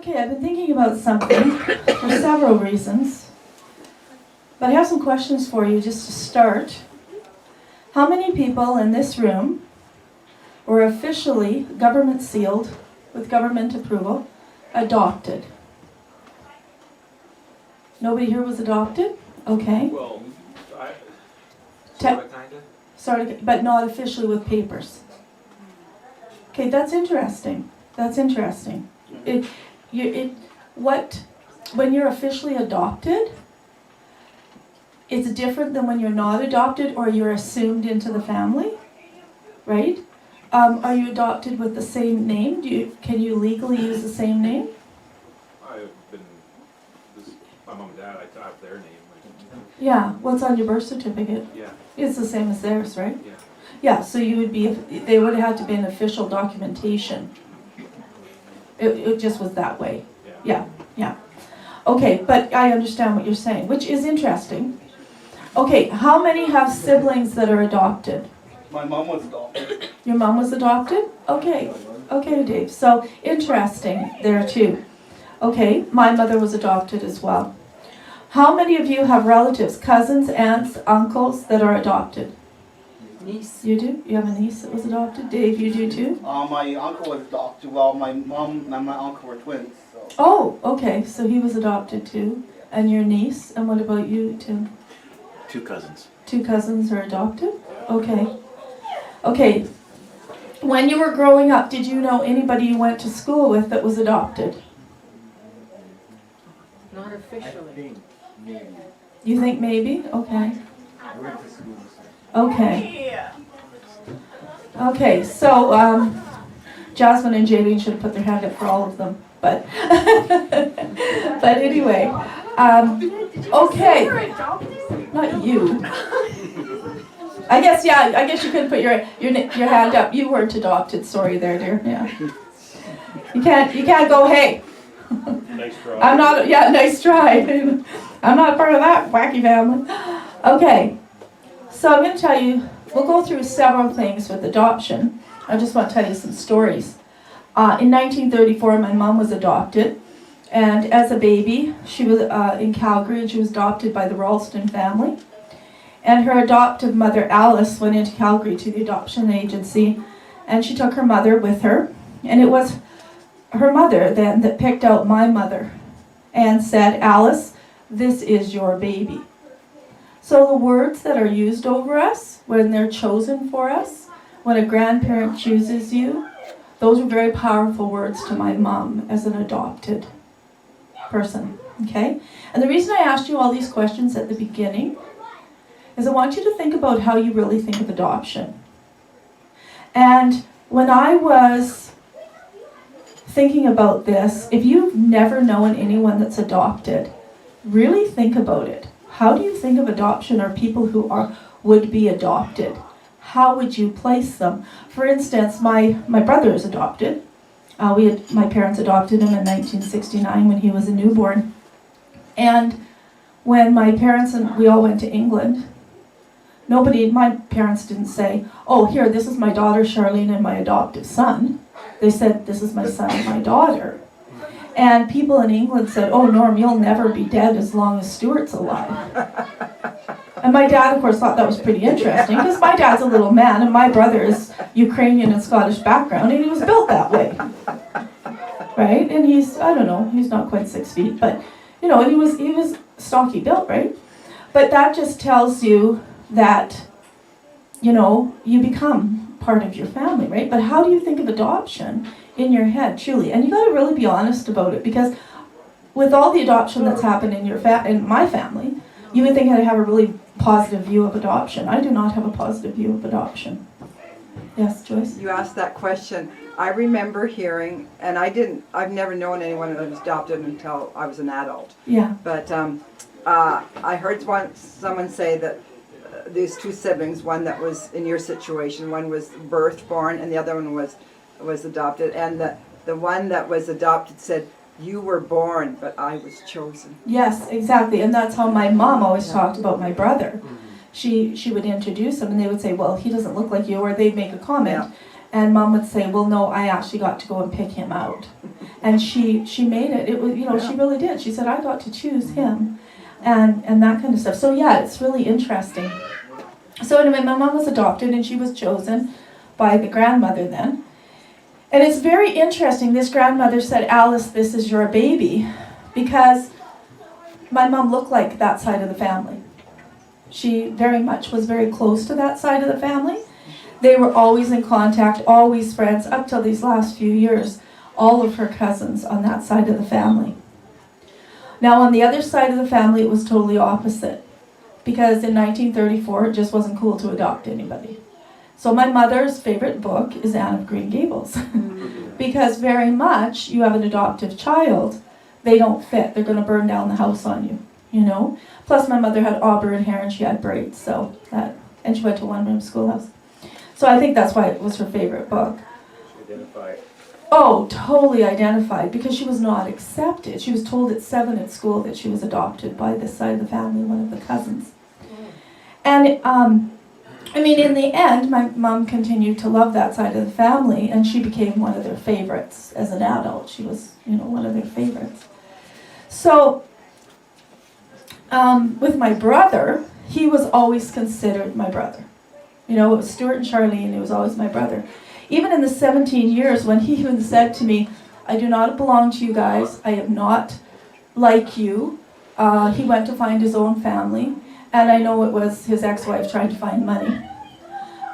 Okay, I've been thinking about something for several reasons. But I have some questions for you just to start. How many people in this room were officially government sealed, with government approval, adopted? Nobody here was adopted? Okay. Well, Sorry, but not officially with papers. Okay, that's interesting. That's interesting. When you're officially adopted, it's different than when you're not adopted or you're assumed into the family, right? Are you adopted with the same name? Can you legally use the same name? My mom and dad, I have their name. Yeah, what's on your birth certificate? Yeah. It's the same as theirs, right? Yeah. Yeah, so you would be, they would have had to be an official documentation. It just was that way. Yeah. Okay, but I understand what you're saying, which is interesting. Okay, how many have siblings that are adopted? My mom was adopted. Your mom was adopted? Okay, Dave. So interesting there too. Okay, my mother was adopted as well. How many of you have relatives, cousins, aunts, uncles that are adopted? Niece. You do? You have a niece that was adopted? Dave, you do too? My uncle was adopted. Well, my mom and my uncle were twins. So. Oh, okay. So he was adopted too. And your niece? And what about you, Tim? 2 cousins. 2 cousins are adopted? Okay. Okay. When you were growing up, did you know anybody you went to school with that was adopted? Not officially. You think maybe? Okay. Okay. Okay, so Jasmine and Jaylene should have put their hand up for all of them, but but anyway, okay. Not you. I guess you could put your hand up. You weren't adopted. Sorry, there, dear. Yeah. You can't go. Hey. Nice try. I'm not. Yeah, nice try. I'm not part of that wacky family. Okay. So I'm going to tell you, we'll go through several things with adoption. I just want to tell you some stories. In 1934, my mom was adopted, and as a baby, she was in Calgary, and she was adopted by the Ralston family. And her adoptive mother, Alice, went into Calgary to the adoption agency, and she took her mother with her. And it was her mother then that picked out my mother and said, Alice, this is your baby. So the words that are used over us when they're chosen for us, when a grandparent chooses you, those are very powerful words to my mom as an adopted person, okay? And the reason I asked you all these questions at the beginning is I want you to think about how you really think of adoption. And when I was thinking about this, if you've never known anyone that's adopted, really think about it. How do you think of adoption or people who would be adopted? How would you place them? For instance, my brother is adopted. My parents adopted him in 1969 when he was a newborn. And when my parents and we all went to England, my parents didn't say, oh, here, this is my daughter Charlene and my adoptive son. They said, this is my son and my daughter. And people in England said, oh, Norm, you'll never be dead as long as Stuart's alive. And my dad, of course, thought that was pretty interesting, because my dad's a little man, and my brother is Ukrainian and Scottish background, and he was built that way. Right? And he's not quite 6 feet, but, and he was stocky built, right? But that just tells you that, you become part of your family, right? But how do you think of adoption in your head, truly? And you got to really be honest about it, because with all the adoption that's happened in my family, you would think I'd have a really positive view of adoption. I do not have a positive view of adoption. Yes, Joyce? You asked that question. I remember hearing, and I've never known anyone that was adopted until I was an adult. Yeah. But I heard someone say that these 2 siblings, one that was in your situation, one was born, and the other one was adopted. And the one that was adopted said, you were born, but I was chosen. Yes, exactly. And that's how my mom always talked about my brother. She would introduce him, and they would say, well, he doesn't look like you, or they'd make a comment. Yeah. And Mom would say, well, no, I actually got to go and pick him out. And she made it. It was, she really did. She said, I got to choose him, and that kind of stuff. So yeah, it's really interesting. So anyway, my mom was adopted, and she was chosen by the grandmother then. And it's very interesting. This grandmother said, Alice, this is your baby, because my mom looked like that side of the family. She very much was very close to that side of the family. They were always in contact, always friends, up till these last few years. All of her cousins on that side of the family. Now on the other side of the family, it was totally opposite. Because in 1934, it just wasn't cool to adopt anybody. So my mother's favorite book is Anne of Green Gables. Because very much, you have an adoptive child, they don't fit. They're going to burn down the house on you, Plus my mother had auburn hair and she had braids, and she went to one-room schoolhouse. So I think that's why it was her favorite book. Identify. Oh, totally identified, because she was not accepted. She was told at 7 at school that she was adopted by this side of the family, one of the cousins. And, in the end, my mom continued to love that side of the family, and she became one of their favorites as an adult. She was, one of their favorites. So, with my brother, he was always considered my brother. It was Stuart and Charlene, it was always my brother. Even in the 17 years when he even said to me, I do not belong to you guys, I am not like you. He went to find his own family, and I know it was his ex-wife trying to find money.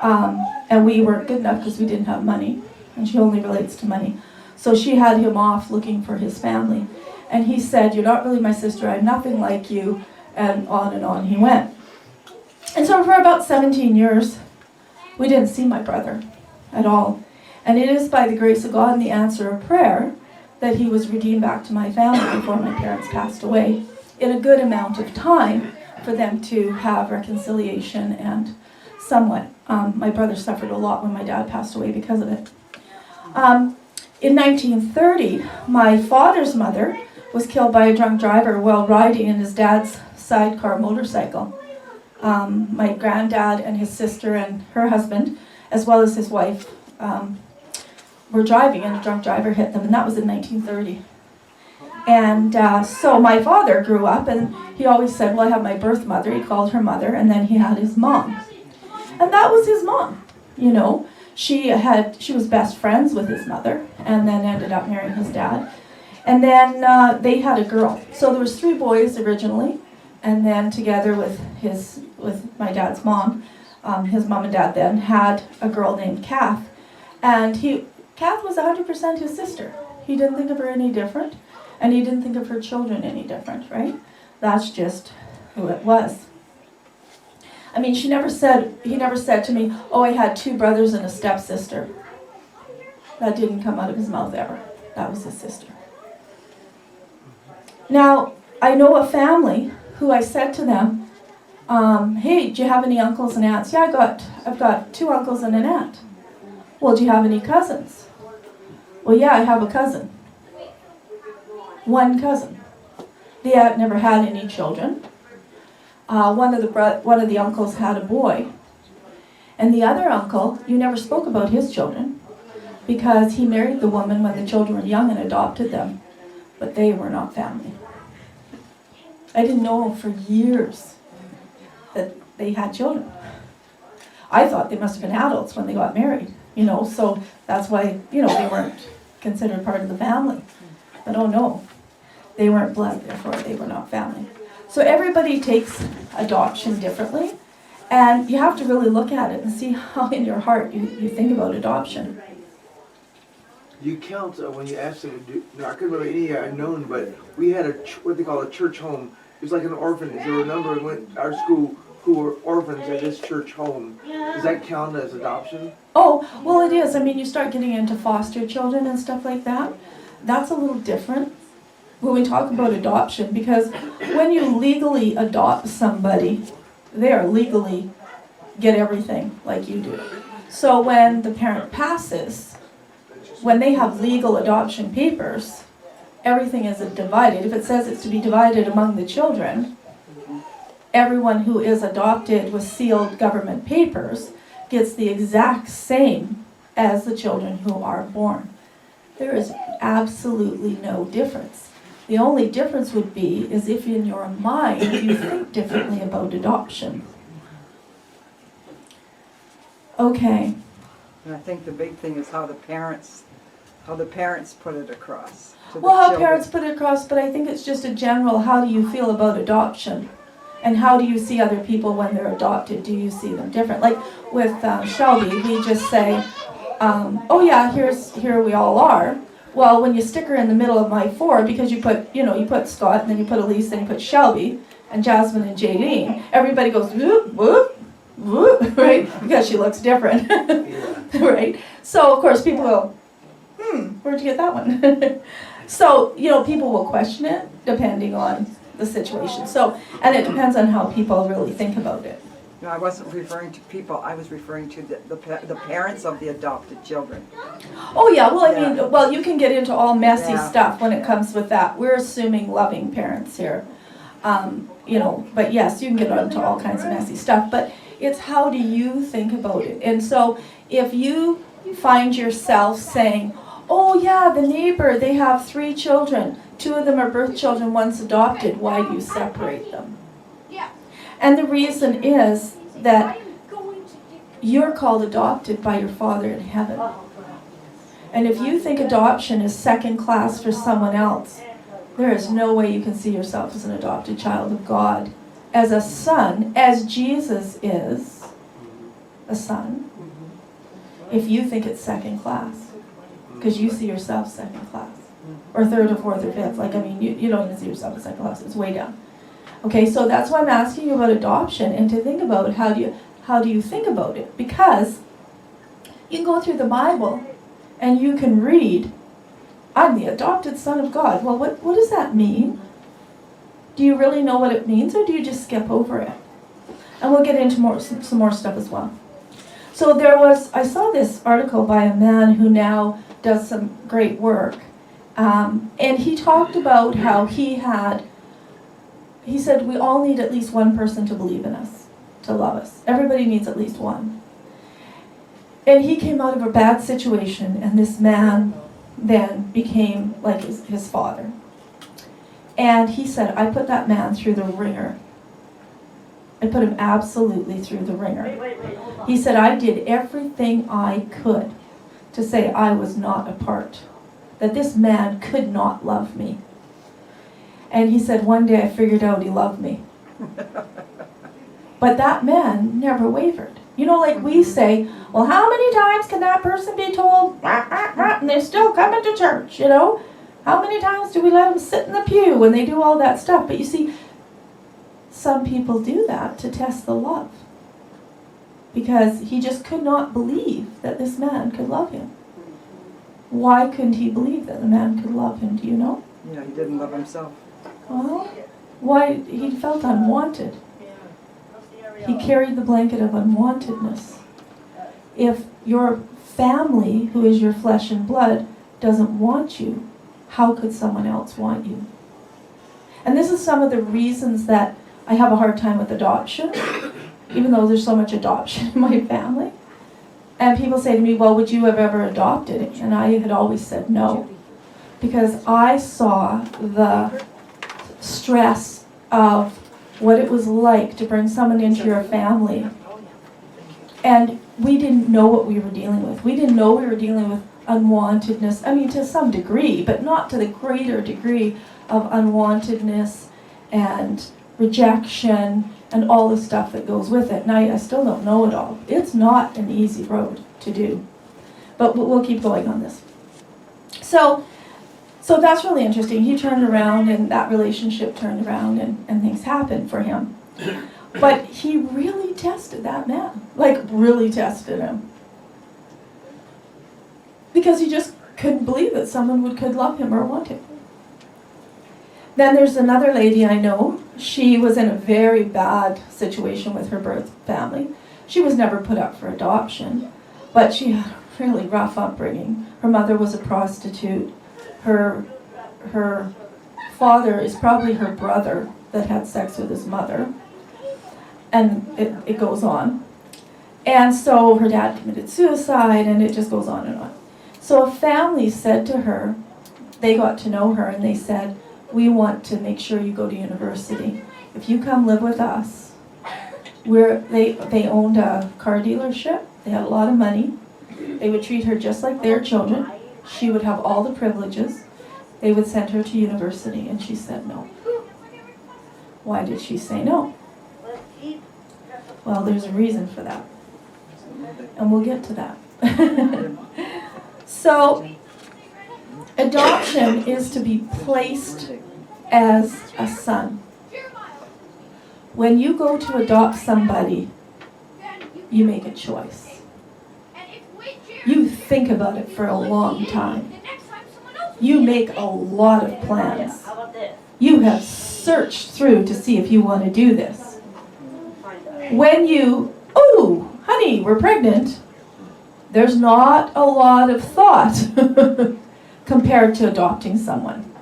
And we weren't good enough because we didn't have money, and she only relates to money. So she had him off looking for his family. And he said, you're not really my sister, I'm nothing like you, and on he went. And so for about 17 years, we didn't see my brother at all. And it is by the grace of God and the answer of prayer that he was redeemed back to my family before my parents passed away, in a good amount of time for them to have reconciliation and somewhat. My brother suffered a lot when my dad passed away because of it. In 1930, my father's mother was killed by a drunk driver while riding in his dad's sidecar motorcycle. My granddad and his sister and her husband, as well as his wife, were driving, and a drunk driver hit them, and that was in 1930. And so my father grew up, and he always said, well, I have my birth mother. He called her mother, and then he had his mom. And that was his mom, She was best friends with his mother, and then ended up marrying his dad. And then they had a girl. So there was 3 boys originally, and then together with my dad's mom, his mom and dad then had a girl named Kath. And Kath was 100% his sister. He didn't think of her any different, and he didn't think of her children any different, right? That's just who it was. He never said to me, oh, I had 2 brothers and a stepsister. That didn't come out of his mouth ever. That was his sister. Now, I know a family who I said to them, hey, do you have any uncles and aunts? Yeah, I've got 2 uncles and an aunt. Well, do you have any cousins? Well, yeah, I have a cousin. 1 cousin. The aunt never had any children. One of the uncles had a boy. And the other uncle, you never spoke about his children, because he married the woman when the children were young and adopted them. But they were not family. I didn't know for years that they had children. I thought they must have been adults when they got married, so that's why, they weren't considered part of the family. But oh no, they weren't blood, therefore they were not family. So everybody takes adoption differently, and you have to really look at it and see how in your heart you think about adoption. You count when you asked them to do, I couldn't remember any unknown, but we had what they call a church home. It was like an orphanage. There were a number of went to our school who were orphans at this church home. Does that count as adoption? Oh, well it is. You start getting into foster children and stuff like that. That's a little different when we talk about adoption, because when you legally adopt somebody, they are legally get everything like you do. So when the parent passes, when they have legal adoption papers, everything is divided. If it says it's to be divided among the children, everyone who is adopted with sealed government papers gets the exact same as the children who are born. There is absolutely no difference. The only difference would be is if in your mind you think differently about adoption. Okay. And I think the big thing is how the parents put it across to the Well, how children. parents put it across, but I think it's just a general, how do you feel about adoption? And how do you see other people when they're adopted? Do you see them different? Like with Shelby, we just say, oh yeah, here we all are. Well, when you stick her in the middle of my four, because you put Scott, and then you put Elise, then you put Shelby, and Jasmine and Jaylene, everybody goes, whoop, whoop, whoop, right? Because she looks different, right? So, of course, people go, where'd you get that one? So, people will question it, depending on the situation. So, and it depends on how people really think about it. No, I wasn't referring to people, I was referring to the parents of the adopted children. Oh yeah, well I Yeah. mean, well you can get into all messy Yeah. stuff when it comes with that. We're assuming loving parents here. But yes, you can get into all kinds of messy stuff, but it's how do you think about it? And so if you find yourself saying, oh yeah, the neighbor, they have 3 children, 2 of them are birth children, one's adopted, why do you separate them? And the reason is that you're called adopted by your Father in heaven. And if you think adoption is second class for someone else, there is no way you can see yourself as an adopted child of God, as a son, as Jesus is a son, if you think it's second class, because you see yourself second class, or third or fourth or fifth. You don't even see yourself as second class, it's way down. Okay, so that's why I'm asking you about adoption, and to think about how do you think about it, because you can go through the Bible and you can read, I'm the adopted son of God. Well, what does that mean? Do you really know what it means, or do you just skip over it? And we'll get into some more stuff as well. So I saw this article by a man who now does some great work, and he talked about how he said we all need at least one person to believe in us, to love us. Everybody needs at least one. And he came out of a bad situation, and this man then became like his father. And he said, I put that man through the ringer. I put him absolutely through the ringer. He said, I did everything I could to say I was not a part, that this man could not love me. And he said, one day I figured out he loved me. But that man never wavered. Like we say, well, how many times can that person be told, and they're still coming to church, How many times do we let them sit in the pew when they do all that stuff? But you see, some people do that to test the love. Because he just could not believe that this man could love him. Why couldn't he believe that the man could love him? Do you know? Yeah, he didn't love himself. Well, why? He felt unwanted. He carried the blanket of unwantedness. If your family, who is your flesh and blood, doesn't want you, how could someone else want you? And this is some of the reasons that I have a hard time with adoption, even though there's so much adoption in my family. And people say to me, well, would you have ever adopted? And I had always said no, because I saw the stress of what it was like to bring someone into your family. And we didn't know what we were dealing with. We didn't know we were dealing with unwantedness. To some degree, but not to the greater degree of unwantedness and rejection and all the stuff that goes with it. And I still don't know it all. It's not an easy road to do. But we'll keep going on this. So that's really interesting. He turned around, and that relationship turned around, and things happened for him. But he really tested that man. Really tested him. Because he just couldn't believe that someone could love him or want him. Then there's another lady I know. She was in a very bad situation with her birth family. She was never put up for adoption, but she had a really rough upbringing. Her mother was a prostitute. Her father is probably her brother that had sex with his mother. And it goes on. And so her dad committed suicide, and it just goes on and on. So a family said to her, they got to know her and they said, we want to make sure you go to university. If you come live with us, they owned a car dealership, they had a lot of money, they would treat her just like their children, she would have all the privileges, they would send her to university, and she said no. Why did she say no? Well, there's a reason for that, and we'll get to that. So, adoption is to be placed as a son. When you go to adopt somebody, you make a choice. You think about it for a long time. You make a lot of plans. You have searched through to see if you want to do this. When you, oh, honey, we're pregnant, there's not a lot of thought compared to adopting someone.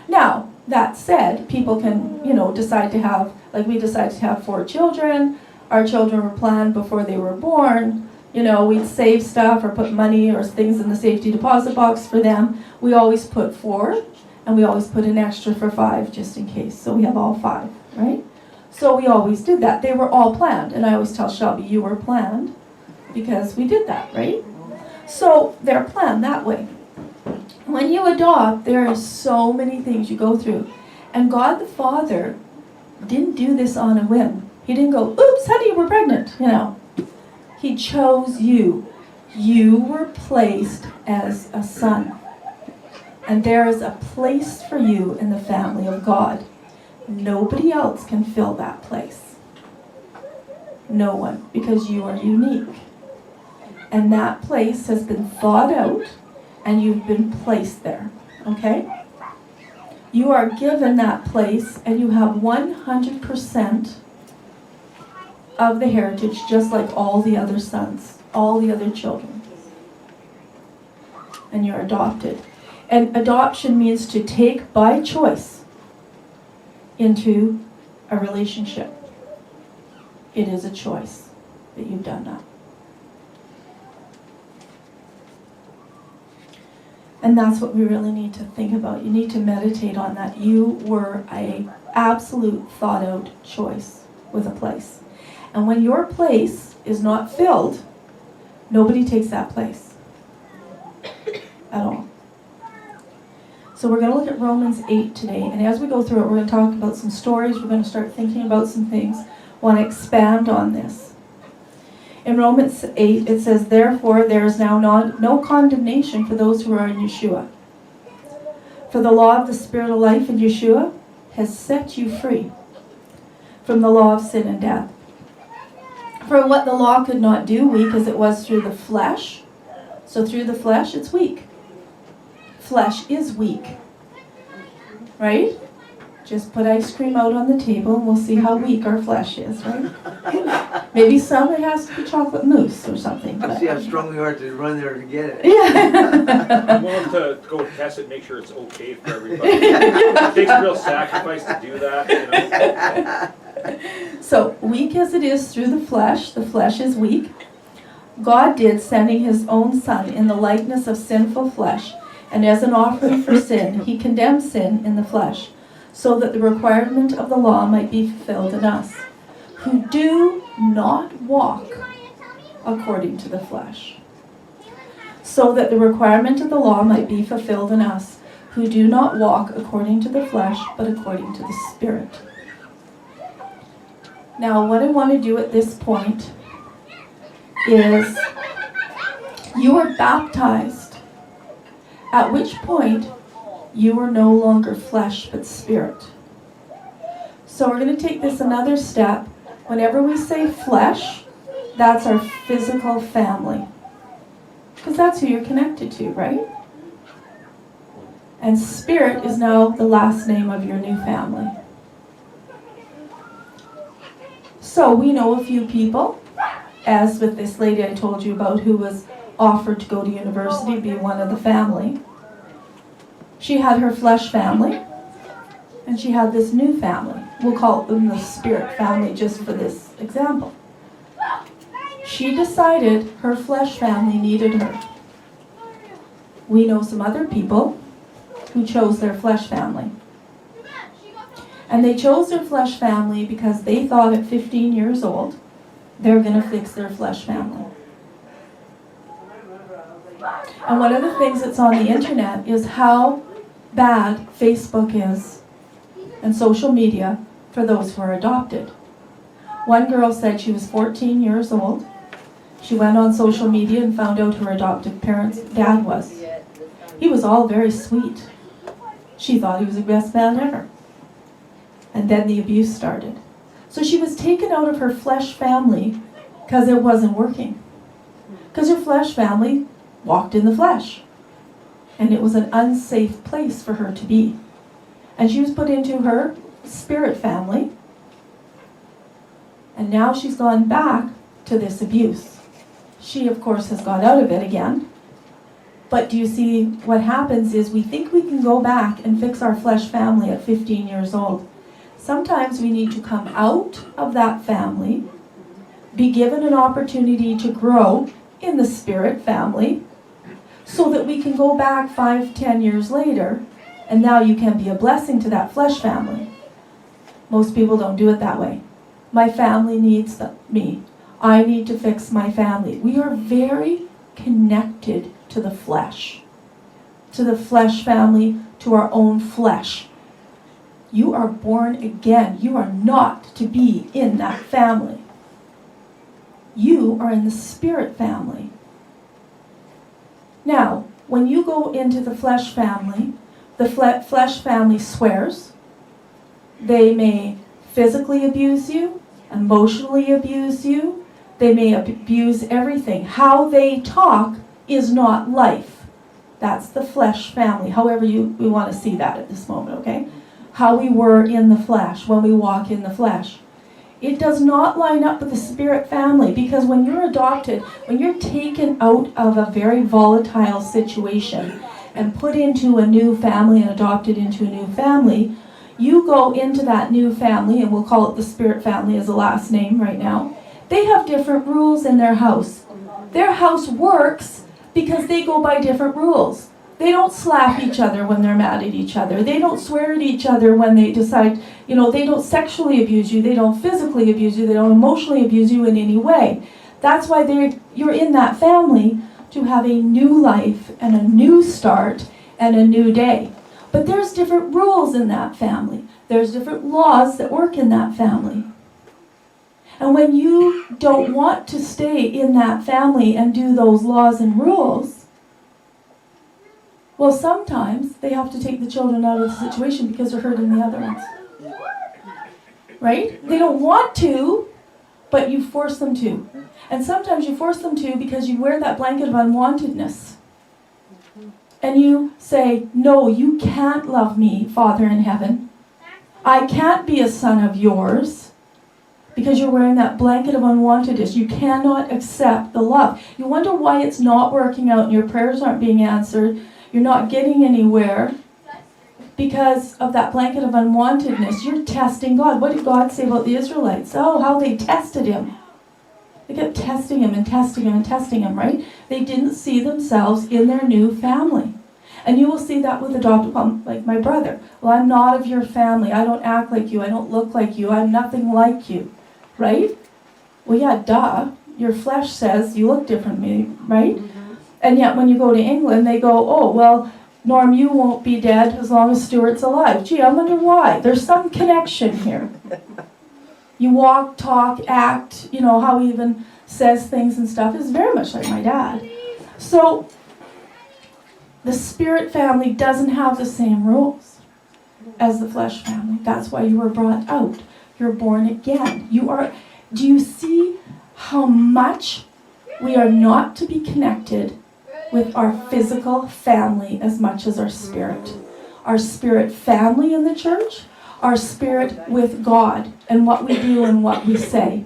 Now, that said, people can, decide to have, like we decided to have 4 children. Our children were planned before they were born. We'd save stuff or put money or things in the safety deposit box for them. We always put 4, and we always put an extra for 5 just in case. So we have all 5, right? So we always did that. They were all planned. And I always tell Shelby, you were planned because we did that, right? So they're planned that way. When you adopt, there are so many things you go through. And God the Father didn't do this on a whim. He didn't go, oops, honey, we're pregnant, He chose you. You were placed as a son. And there is a place for you in the family of God. Nobody else can fill that place. No one, because you are unique. And that place has been thought out, and you've been placed there, okay? You are given that place, and you have 100% of the heritage, just like all the other sons, all the other children. And you're adopted. And adoption means to take by choice into a relationship. It is a choice that you've done that. And that's what we really need to think about. You need to meditate on that. You were an absolute thought out choice with a place. And when your place is not filled, nobody takes that place at all. So we're going to look at Romans 8 today. And as we go through it, we're going to talk about some stories. We're going to start thinking about some things. I want to expand on this. In Romans 8, it says, therefore, there is now no condemnation for those who are in Yeshua. For the law of the Spirit of life in Yeshua has set you free from the law of sin and death. For what the law could not do, weak as it was through the flesh. So through the flesh, it's weak. Flesh is weak. Right? Just put ice cream out on the table and we'll see how weak our flesh is, right? Maybe some it has to be chocolate mousse or something. I see how strongly you are to run there to get it. Yeah. I'm willing to go test it, make sure it's okay for everybody. It takes a real sacrifice to do that, So, weak as it is through the flesh is weak. God did, sending his own Son in the likeness of sinful flesh, and as an offering for sin, he condemned sin in the flesh, so that the requirement of the law might be fulfilled in us, who do not walk according to the flesh. So that the requirement of the law might be fulfilled in us, who do not walk according to the flesh, but according to the Spirit. Now, what I want to do at this point is, you were baptized, at which point you are no longer flesh but spirit. So we're going to take this another step. Whenever we say flesh, that's our physical family. Because that's who you're connected to, right? And spirit is now the last name of your new family. So we know a few people, as with this lady I told you about who was offered to go to university, be one of the family. She had her flesh family, and she had this new family. We'll call them the spirit family just for this example. She decided her flesh family needed her. We know some other people who chose their flesh family. And they chose their flesh family because they thought at 15 years old, they're going to fix their flesh family. And one of the things that's on the internet is how bad Facebook is and social media for those who are adopted. One girl said she was 14 years old. She went on social media and found out who her adoptive parents' dad was. He was all very sweet. She thought he was the best man ever. And then the abuse started. So she was taken out of her flesh family because it wasn't working. Because her flesh family walked in the flesh. And it was an unsafe place for her to be. And she was put into her spirit family. And now she's gone back to this abuse. She, of course, has got out of it again. But do you see what happens is we think we can go back and fix our flesh family at 15 years old. Sometimes we need to come out of that family, be given an opportunity to grow in the spirit family, so that we can go back 5-10 years later, and now you can be a blessing to that flesh family. Most people don't do it that way. My family needs me. I need to fix my family. We are very connected to the flesh family, to our own flesh. You are born again. You are not to be in that family. You are in the spirit family. Now, when you go into the flesh family, the flesh family swears. They may physically abuse you, emotionally abuse you. They may abuse everything. How they talk is not life. That's the flesh family. However we want to see that at this moment, okay? How we were in the flesh, when we walk in the flesh. It does not line up with the spirit family, because when you're adopted, when you're taken out of a very volatile situation and put into a new family and adopted into a new family, you go into that new family, and we'll call it the spirit family as a last name right now. They have different rules in their house. Their house works because they go by different rules. They don't slap each other when they're mad at each other. They don't swear at each other when they decide, they don't sexually abuse you. They don't physically abuse you. They don't emotionally abuse you in any way. That's why you're in that family, to have a new life and a new start and a new day. But there's different rules in that family. There's different laws that work in that family. And when you don't want to stay in that family and do those laws and rules, well, sometimes they have to take the children out of the situation because they're hurting the other ones. Right? They don't want to, but you force them to. And sometimes you force them to because you wear that blanket of unwantedness. And you say, no, you can't love me, Father in heaven. I can't be a son of yours. Because you're wearing that blanket of unwantedness. You cannot accept the love. You wonder why it's not working out and your prayers aren't being answered. You're not getting anywhere because of that blanket of unwantedness. You're testing God. What did God say about the Israelites? Oh, how they tested him. They kept testing him and testing him and testing him, right? They didn't see themselves in their new family. And you will see that with adopted, like my brother. Well, I'm not of your family. I don't act like you. I don't look like you. I'm nothing like you. Right? Well, yeah, duh. Your flesh says you look different than me, right? Mm-hmm. And yet when you go to England, they go, oh, well, Norm, you won't be dead as long as Stuart's alive. Gee, I wonder why. There's some connection here. You walk, talk, act, how he even says things and stuff is very much like my dad. So the spirit family doesn't have the same rules as the flesh family. That's why you were brought out. You're born again. Do you see how much we are not to be connected with our physical family as much as our spirit? Our spirit family in the church, our spirit with God, and what we do and what we say.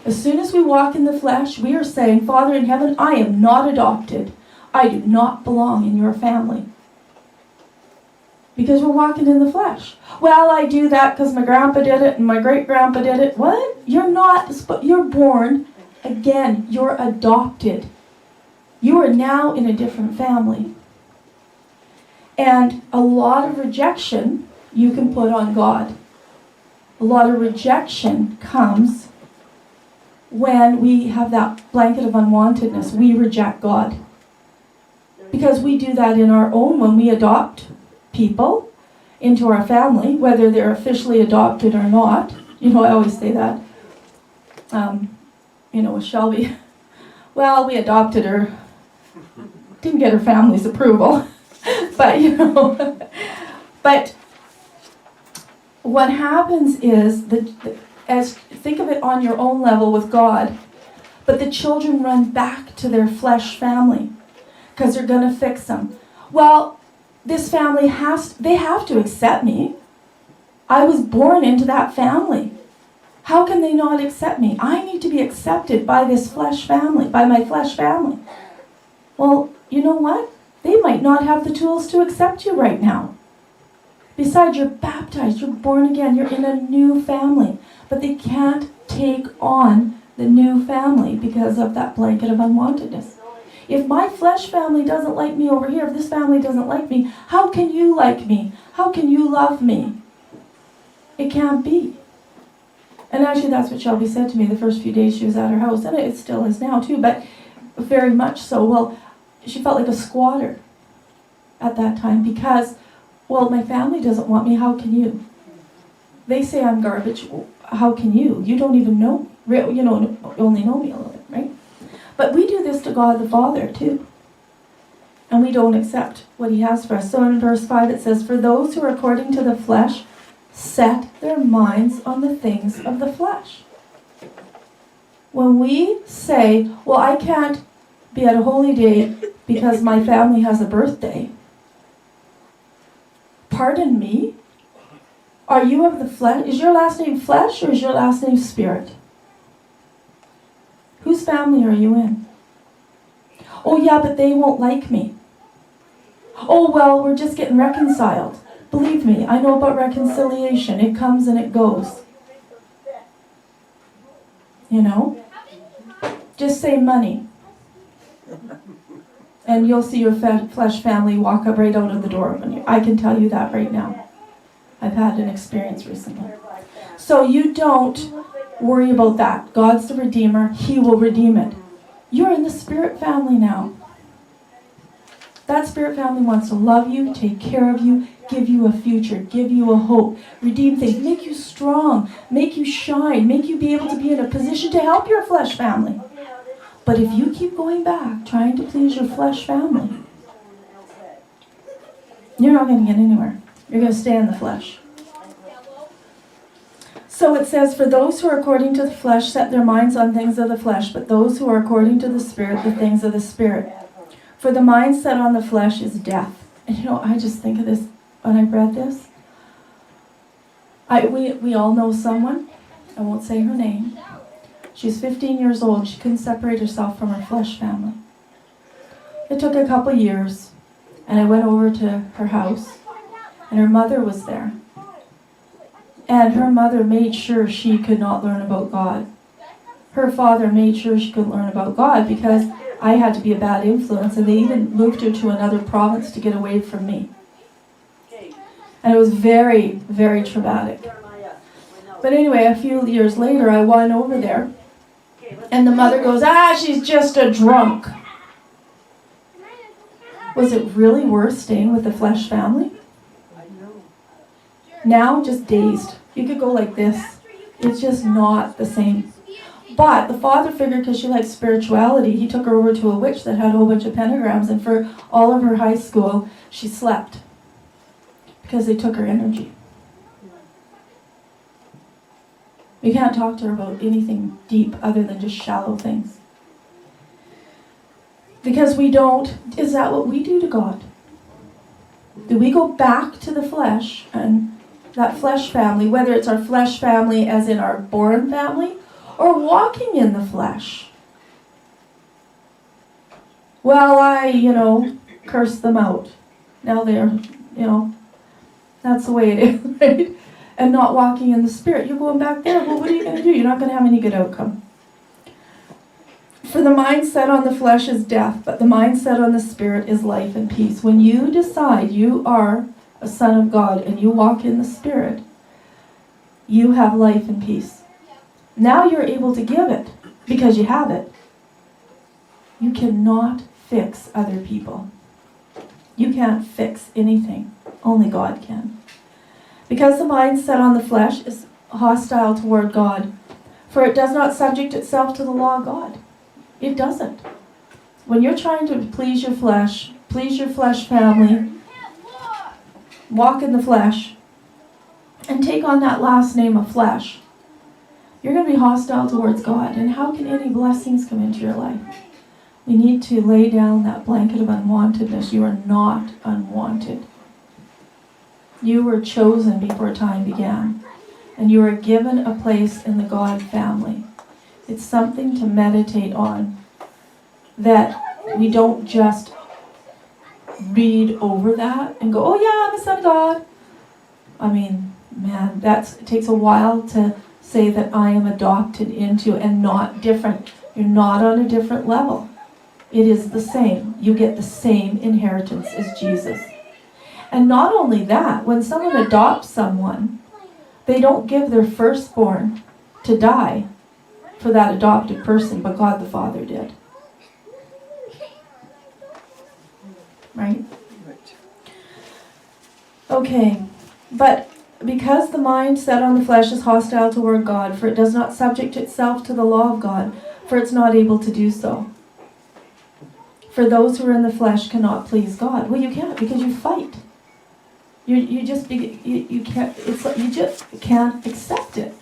As soon as we walk in the flesh, we are saying, Father in heaven, I am not adopted. I do not belong in your family. Because we're walking in the flesh. Well, I do that because my grandpa did it and my great-grandpa did it. What? You're not. You're born again. You're adopted. You are now in a different family. And a lot of rejection you can put on God. A lot of rejection comes when we have that blanket of unwantedness. We reject God. Because we do that in our own when we adopt people into our family, whether they're officially adopted or not. You know, I always say that. You know, with Shelby, well, we adopted her. Didn't get her family's approval. But, you know, but what happens is, think of it on your own level with God, but the children run back to their flesh family because they're going to fix them. Well, this family they have to accept me. I was born into that family. How can they not accept me? I need to be accepted by this flesh family, by my flesh family. Well, you know what? They might not have the tools to accept you right now. Besides, you're baptized, you're born again, you're in a new family. But they can't take on the new family because of that blanket of unwantedness. If my flesh family doesn't like me over here, if this family doesn't like me, how can you like me? How can you love me? It can't be. And actually that's what Shelby said to me the first few days she was at her house, and it still is now too, but very much so. Well, she felt like a squatter at that time because, well, my family doesn't want me, how can you? They say I'm garbage, how can you? You don't even know, you know, only know me a little bit, right? But we do this to God the Father too. And we don't accept what He has for us. So in verse 5 it says, "For those who are according to the flesh set their minds on the things of the flesh." When we say, well, I can't be at a holy day because my family has a birthday. Pardon me? Are you of the flesh? Is your last name flesh or is your last name spirit? Whose family are you in? Oh yeah, but they won't like me. Oh well, we're just getting reconciled. Believe me, I know about reconciliation. It comes and it goes. You know? Just say money. And you'll see your flesh family walk up right out of the door. I can tell you that right now. I've had an experience recently. So you don't worry about that. God's the Redeemer. He will redeem it. You're in the spirit family now. That spirit family wants to love you, take care of you, give you a future, give you a hope, redeem things, make you strong, make you shine, make you be able to be in a position to help your flesh family. But if you keep going back, trying to please your flesh family, you're not going to get anywhere. You're going to stay in the flesh. So it says, "For those who are according to the flesh set their minds on things of the flesh, but those who are according to the Spirit, the things of the Spirit. For the mind set on the flesh is death." And you know, I just think of this when I read this. We all know someone, I won't say her name. She's 15 years old. She couldn't separate herself from her flesh family. It took a couple years, and I went over to her house, and her mother was there. And her mother made sure she could not learn about God. Her father made sure she couldn't learn about God because I had to be a bad influence, and they even moved her to another province to get away from me. And it was very, very traumatic. But anyway, a few years later, I went over there, and the mother goes, she's just a drunk. Was it really worth staying with the flesh family? Now, just dazed. You could go like this. It's just not the same. But the father figured, because she liked spirituality, he took her over to a witch that had a whole bunch of pentagrams, and for all of her high school, she slept. Because they took her energy. You can't talk to her about anything deep other than just shallow things. Because we don't, is that what we do to God? Do we go back to the flesh and that flesh family, whether it's our flesh family as in our born family, or walking in the flesh? Well, I, curse them out. Now they're, that's the way it is, right? And not walking in the Spirit. You're going back there. Well, what are you going to do? You're not going to have any good outcome. For the mind set on the flesh is death, but the mind set on the spirit is life and peace. When you decide you are a son of God and you walk in the spirit, you have life and peace. Now you're able to give it because you have it. You cannot fix other people. You can't fix anything. Only God can. Because the mind set on the flesh is hostile toward God, for it does not subject itself to the law of God. It doesn't. When you're trying to please your flesh family, walk in the flesh, and take on that last name of flesh, you're going to be hostile towards God. And how can any blessings come into your life? We need to lay down that blanket of unwantedness. You are not unwanted. You were chosen before time began. And you are given a place in the God family. It's something to meditate on, that we don't just read over that and go, oh yeah, I'm a son of God. I mean, man, it takes a while to say that I am adopted into and not different. You're not on a different level. It is the same. You get the same inheritance as Jesus. And not only that, when someone adopts someone, they don't give their firstborn to die for that adopted person, but God the Father did. Right? Okay, but because the mind set on the flesh is hostile toward God, for it does not subject itself to the law of God, for it's not able to do so. For those who are in the flesh cannot please God. Well, you can't, because you fight. You just can't accept it.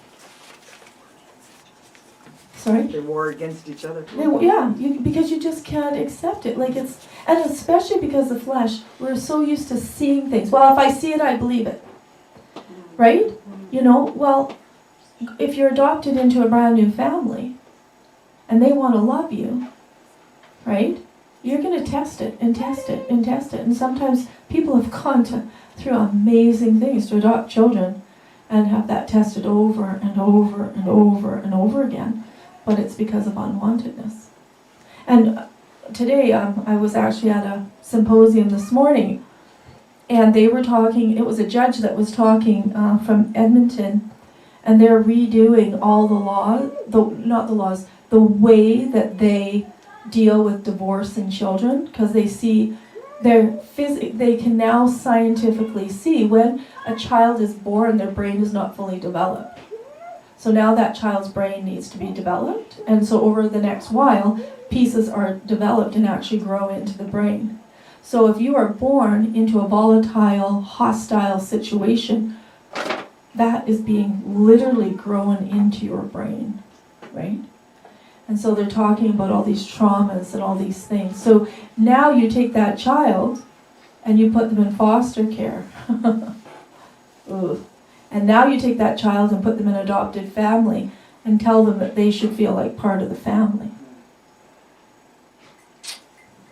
Sorry? They war against each other. Because you just can't accept it. And especially because the flesh, we're so used to seeing things. Well, if I see it, I believe it. Right? Well, if you're adopted into a brand new family, and they want to love you, right? You're going to test it and test it and test it. And sometimes people have gone through amazing things to adopt children and have that tested over and over and over and over again. But it's because of unwantedness. And today, I was actually at a symposium this morning, and they were talking, it was a judge that was talking from Edmonton, and they're redoing all the laws, the way that they deal with divorce and children, because they see, they can now scientifically see when a child is born, their brain is not fully developed. So now that child's brain needs to be developed, and so over the next while, pieces are developed and actually grow into the brain. So if you are born into a volatile, hostile situation, that is being literally grown into your brain, right? And so they're talking about all these traumas and all these things. So now you take that child and you put them in foster care. Ugh. And now you take that child and put them in an adopted family and tell them that they should feel like part of the family.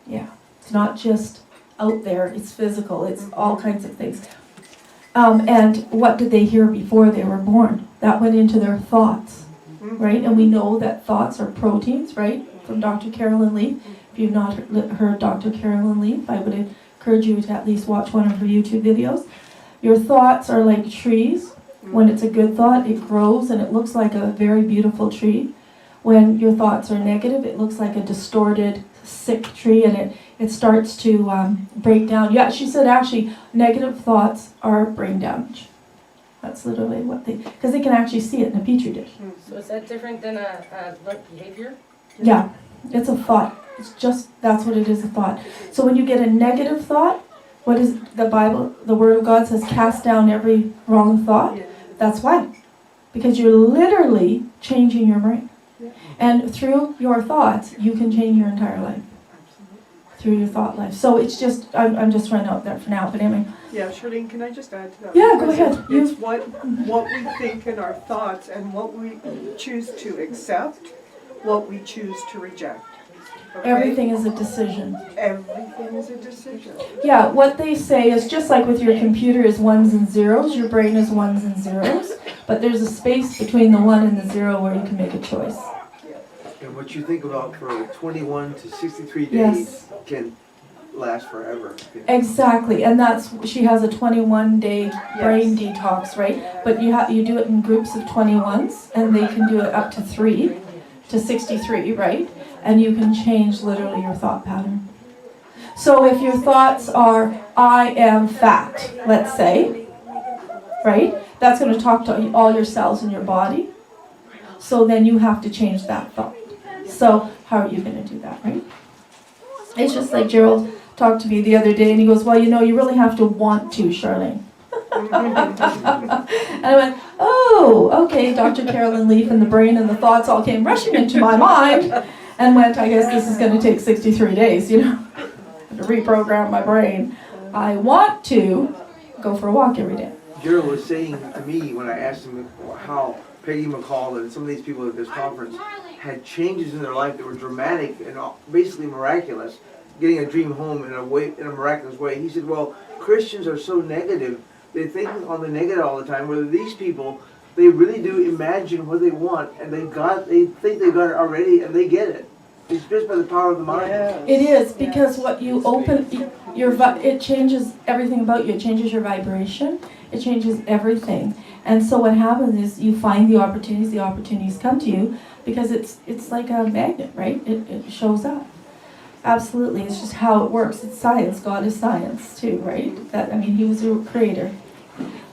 Yeah, it's not just out there, it's physical, it's all kinds of things. And what did they hear before they were born? That went into their thoughts, right? And we know that thoughts are proteins, right? From Dr. Carolyn Leaf. If you've not heard Dr. Carolyn Leaf, I would encourage you to at least watch one of her YouTube videos. Your thoughts are like trees. When it's a good thought, it grows and it looks like a very beautiful tree. When your thoughts are negative, it looks like a distorted, sick tree, and it starts to break down. Yeah, she said actually negative thoughts are brain damage. That's literally what because they can actually see it in a petri dish. So is that different than a learned behavior? Yeah, it's a thought. It's just, that's what it is, a thought. So when you get a negative thought, what is the Bible, the Word of God says, cast down every wrong thought. That's why. Because you're literally changing your brain. And through your thoughts, you can change your entire life. Through your thought life. So it's just, I'm just running out there for now, but anyway. Yeah, Charlene, can I just add to that? Yeah, go ahead. It's what we think in our thoughts and what we choose to accept, what we choose to reject. Okay? Everything is a decision. Everything is a decision. Yeah, what they say is just like with your computer is ones and zeros, your brain is ones and zeros, but there's a space between the 1 and the 0 where you can make a choice. And what you think about for 21 to 63 days Yes. can last forever. Exactly, and she has a 21-day brain detox, right? But you do it in groups of 21s, and they can do it up to 3 to 63, right? And you can change literally your thought pattern. So if your thoughts are, I am fat, let's say, right? That's going to talk to all your cells in your body. So then you have to change that thought. So how are you going to do that, right? It's just like Gerald talked to me the other day, and he goes, well, you really have to want to, Charlene. And I went, oh, okay, Dr. Carolyn Leaf, and the brain and the thoughts all came rushing into my mind, and went, I guess this is going to take 63 days, to reprogram my brain. I want to go for a walk every day. Gerald was saying to me when I asked him how Peggy McCall and some of these people at this conference had changes in their life that were dramatic and basically miraculous, getting a dream home in a miraculous way. He said, well, Christians are so negative. They think on the negative all the time, whether these people, they really do imagine what they want, and they think they got it already, and they get it. It's just by the power of the mind. It is, because what you open, it changes everything about you. It changes your vibration. It changes everything. And so what happens is you find the opportunities come to you, because it's like a magnet, right? It shows up. Absolutely, it's just how it works. It's science. God is science too, right? He was a creator.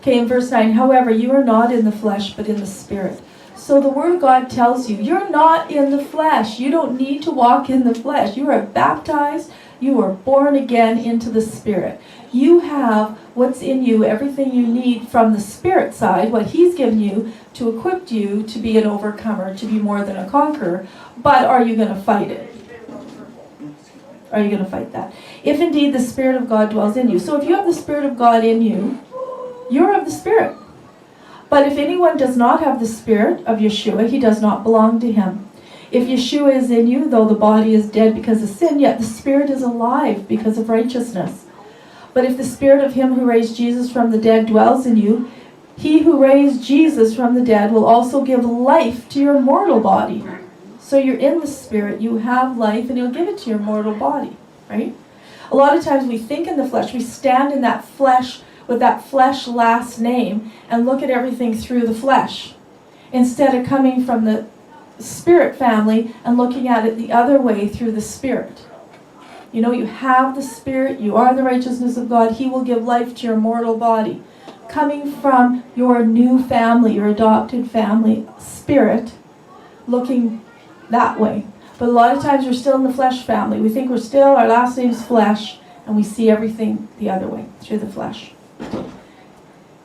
Okay, in verse 9, however, you are not in the flesh, but in the Spirit. So the Word of God tells you, you're not in the flesh. You don't need to walk in the flesh. You are baptized. You are born again into the Spirit. You have what's in you, everything you need from the Spirit side, what He's given you to equip you to be an overcomer, to be more than a conqueror. But are you going to fight it? Are you going to fight that? If indeed the Spirit of God dwells in you. So if you have the Spirit of God in you, you're of the Spirit. But if anyone does not have the Spirit of Yeshua, he does not belong to Him. If Yeshua is in you, though the body is dead because of sin, yet the Spirit is alive because of righteousness. But if the Spirit of Him who raised Jesus from the dead dwells in you, He who raised Jesus from the dead will also give life to your mortal body. So you're in the Spirit, you have life, and He'll give it to your mortal body, right? A lot of times we think in the flesh, we stand in that flesh with that flesh last name and look at everything through the flesh, instead of coming from the Spirit family and looking at it the other way through the Spirit. You have the Spirit, you are the righteousness of God. He will give life to your mortal body. Coming from your new family, your adopted family, Spirit, looking that way. But a lot of times we're still in the flesh family. We think our last name's flesh, and we see everything the other way, through the flesh.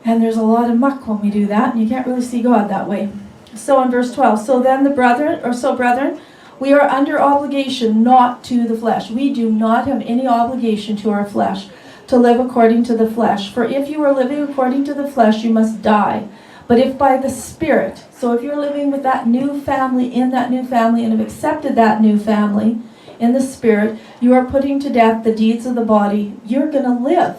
And there's a lot of muck when we do that, and you can't really see God that way. So in verse 12, so brethren, we are under obligation not to the flesh. We do not have any obligation to our flesh to live according to the flesh. For if you are living according to the flesh, you must die. But if by the Spirit, so if you're living with that new family, in that new family, and have accepted that new family in the Spirit, you are putting to death the deeds of the body, you're going to live.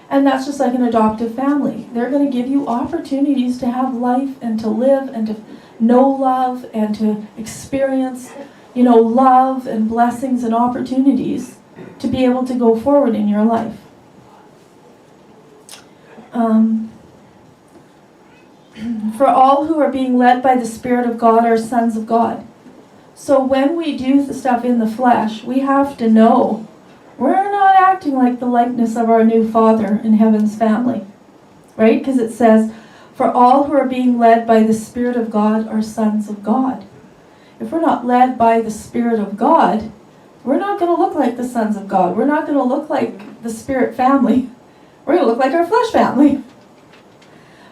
And that's just like an adoptive family. They're going to give you opportunities to have life and to live and to know love and to experience, love and blessings and opportunities to be able to go forward in your life. For all who are being led by the Spirit of God are sons of God. So when we do the stuff in the flesh, we have to know we're not acting like the likeness of our new Father in heaven's family. Right? Because it says, for all who are being led by the Spirit of God are sons of God. If we're not led by the Spirit of God, we're not going to look like the sons of God. We're not going to look like the Spirit family. We're going to look like our flesh family.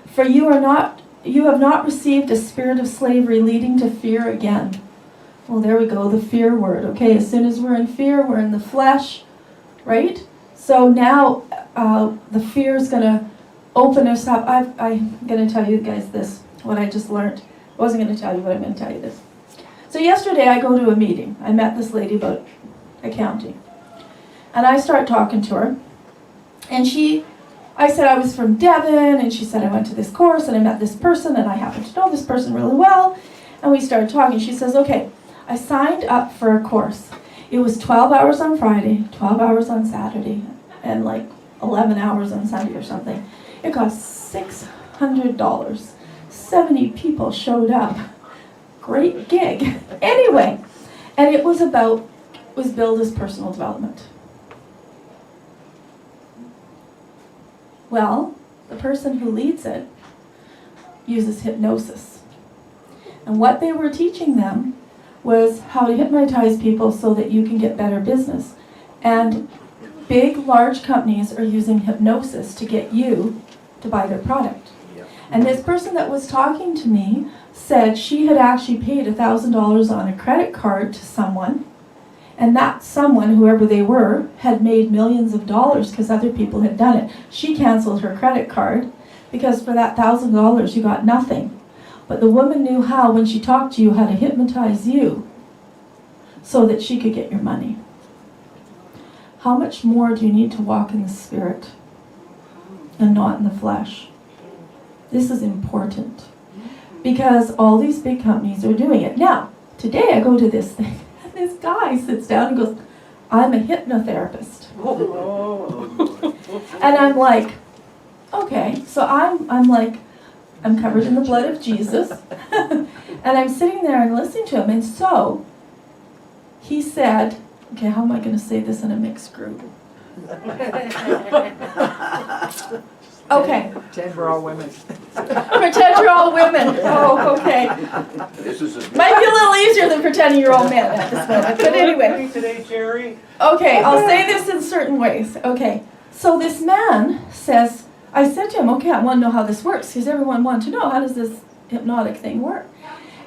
For you have not received a spirit of slavery leading to fear again. Well, there we go, the fear word. Okay, as soon as we're in fear, we're in the flesh, right? So now the fear is going to open us up. I'm going to tell you guys this, what I just learned. I wasn't going to tell you, but I'm going to tell you this. So yesterday I go to a meeting. I met this lady about accounting. And I start talking to her. And I said I was from Devon, and she said I went to this course, and I met this person, and I happen to know this person really well. And we started talking. She says, okay, I signed up for a course. It was 12 hours on Friday, 12 hours on Saturday, and like 11 hours on Sunday or something. It cost $600. 70 people showed up. Great gig. Anyway, and it was billed as personal development. Well, the person who leads it uses hypnosis. And what they were teaching them was how to hypnotize people so that you can get better business. And big, large companies are using hypnosis to get you to buy their product. And this person that was talking to me said she had actually paid $1,000 on a credit card to someone, and that someone, whoever they were, had made millions of dollars because other people had done it. She canceled her credit card because for that $1,000 you got nothing. But the woman knew how, when she talked to you, how to hypnotize you so that she could get your money. How much more do you need to walk in the Spirit and not in the flesh? This is important because all these big companies are doing it. Now, today I go to this thing, and this guy sits down and goes, I'm a hypnotherapist. And I'm like, okay, so I'm covered in the blood of Jesus, and I'm sitting there and listening to him, and so he said, okay, how am I going to say this in a mixed group? Okay. Pretend we're all women. Pretend you're all women. Oh, okay. Might be a little easier than pretending you're all men at this moment. But anyway. Today, Jerry. Okay, I'll say this in certain ways. Okay. So this man says, I said to him, okay, I want to know how this works, because everyone wanted to know, how does this hypnotic thing work?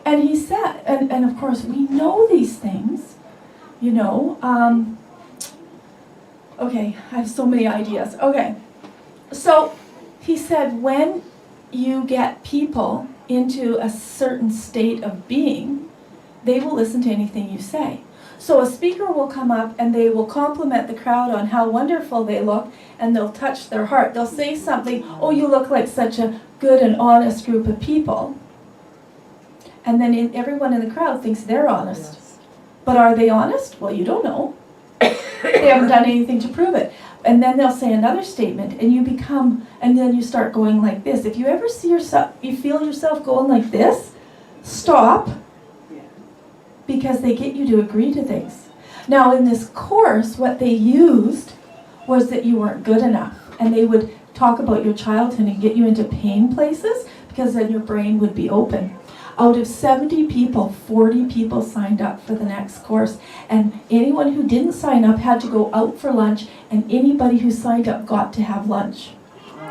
And he said, and of course we know these things, you know. Okay, I have so many ideas. Okay. So he said, when you get people into a certain state of being, they will listen to anything you say. So a speaker will come up and they will compliment the crowd on how wonderful they look, and they'll touch their heart. They'll say something, oh, you look like such a good and honest group of people. And then everyone in the crowd thinks they're honest. Yes. But are they honest? Well, you don't know. They haven't done anything to prove it. And then they'll say another statement, and then you start going like this. If you ever see yourself, you feel yourself going like this, stop, because they get you to agree to things. Now in this course, what they used was that you weren't good enough, and they would talk about your childhood and get you into pain places, because then your brain would be open. Out of 70 people, 40 people signed up for the next course, and anyone who didn't sign up had to go out for lunch, and anybody who signed up got to have lunch.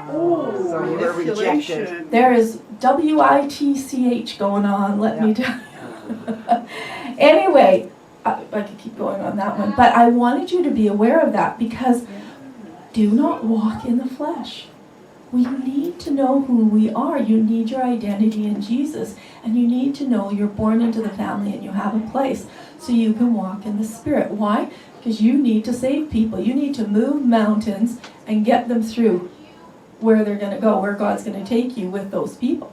So you were rejected. Manipulation. There is WITCH going on, let me tell you. Anyway, I could keep going on that one, but I wanted you to be aware of that, because do not walk in the flesh. We need to know who we are. You need your identity in Jesus, and you need to know you're born into the family and you have a place so you can walk in the Spirit. Why? Because you need to save people. You need to move mountains and get them through where they're going to go, where God's going to take you with those people,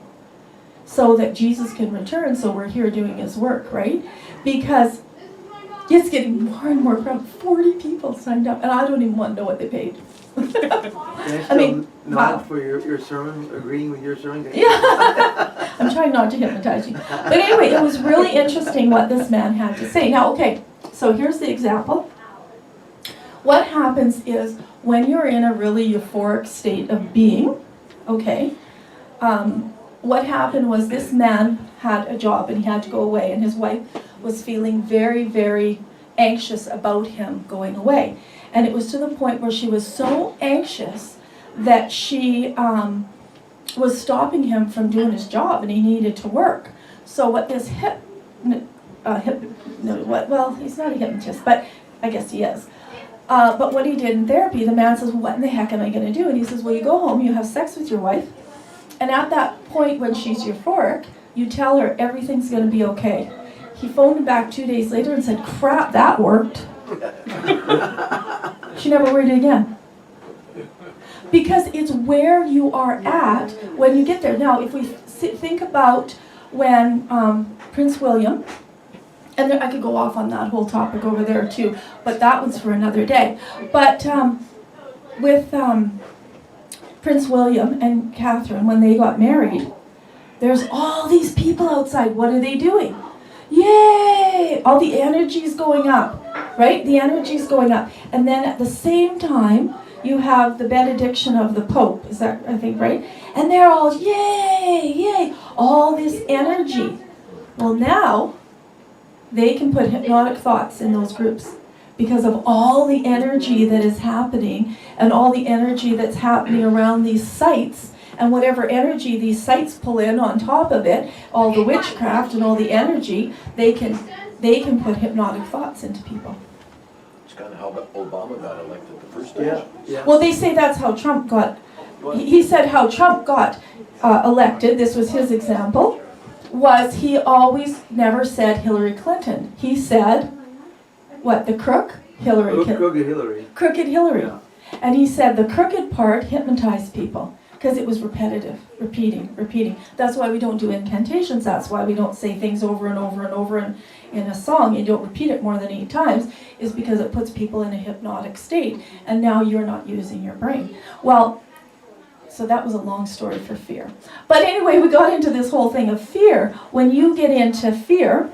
so that Jesus can return, so we're here doing His work, right? Because it's getting more and more crowded. 40 people signed up, and I don't even want to know what they paid. I mean, nod wow. for your sermon, agreeing with your sermon. Yeah, I'm trying not to hypnotize you. But anyway, it was really interesting what this man had to say. Now, okay, so here's the example. What happens is, when you're in a really euphoric state of being, okay, what happened was this man had a job and he had to go away, and his wife was feeling very, very anxious about him going away. And it was to the point where she was so anxious that she was stopping him from doing his job, and he needed to work. So what this well, he's not a hypnotist, but I guess he is. But what he did in therapy, the man says, well, what in the heck am I going to do? And he says, well, you go home, you have sex with your wife, and at that point when she's euphoric, you tell her everything's going to be okay. He phoned him back 2 days later and said, crap, that worked. She never worried again. Because it's where you are at when you get there. Now, if we think about when Prince William And I could go off on that whole topic over there too, but that one's for another day. But with Prince William and Catherine, when they got married, there's all these people outside. What are they doing? Yay! All the energy's going up, right? The energy's going up. And then at the same time, you have the benediction of the Pope. Is that, I think, right? And they're all, yay, yay, all this energy. Well, now, they can put hypnotic thoughts in those groups because of all the energy that is happening and all the energy that's happening around these sites, and whatever energy these sites pull in on top of it, all the witchcraft and all the energy, they can put hypnotic thoughts into people. It's kind of how Obama got elected the first time. Yeah. Well, they say that's how Trump got, he said how Trump got elected, this was his example, was he always never said Hillary Clinton. He said, what, the crook? Hillary Clinton. Crooked Hillary. Crooked Hillary. Yeah. And he said the crooked part hypnotized people because it was repetitive, repeating. That's why we don't do incantations. That's why we don't say things over and over and over in a song. You don't repeat it more than 8 times, is because it puts people in a hypnotic state. And now you're not using your brain. Well, so that was a long story for fear. But anyway, we got into this whole thing of fear. When you get into fear,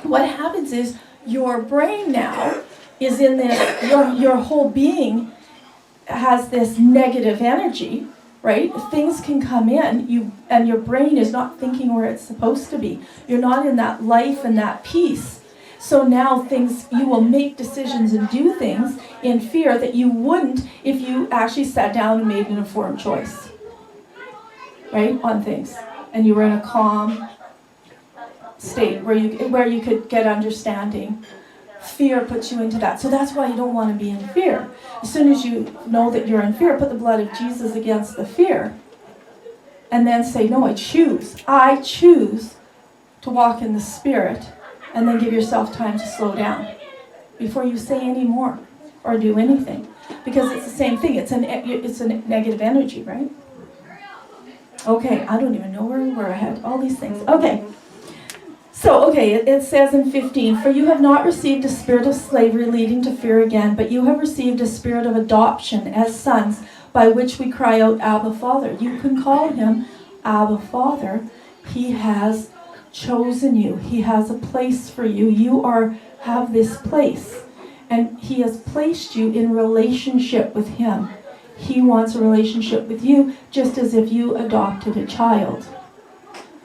what happens is your brain now is in this, your whole being has this negative energy, right? Things can come in, and your brain is not thinking where it's supposed to be. You're not in that life and that peace. So now you will make decisions and do things in fear that you wouldn't if you actually sat down and made an informed choice, right, on things. And you were in a calm state where you could get understanding. Fear puts you into that. So that's why you don't want to be in fear. As soon as you know that you're in fear, put the blood of Jesus against the fear. And then say, no, I choose to walk in the Spirit. And then give yourself time to slow down before you say any more or do anything. Because it's the same thing. It's a negative energy, right? Okay, I don't even know where we were. I had all these things. Okay. So, it says in 15, for you have not received a spirit of slavery leading to fear again, but you have received a spirit of adoption as sons, by which we cry out, Abba, Father. You can call him Abba, Father. He has chosen you. He has a place for you. You have this place. And he has placed you in relationship with him. He wants a relationship with you just as if you adopted a child.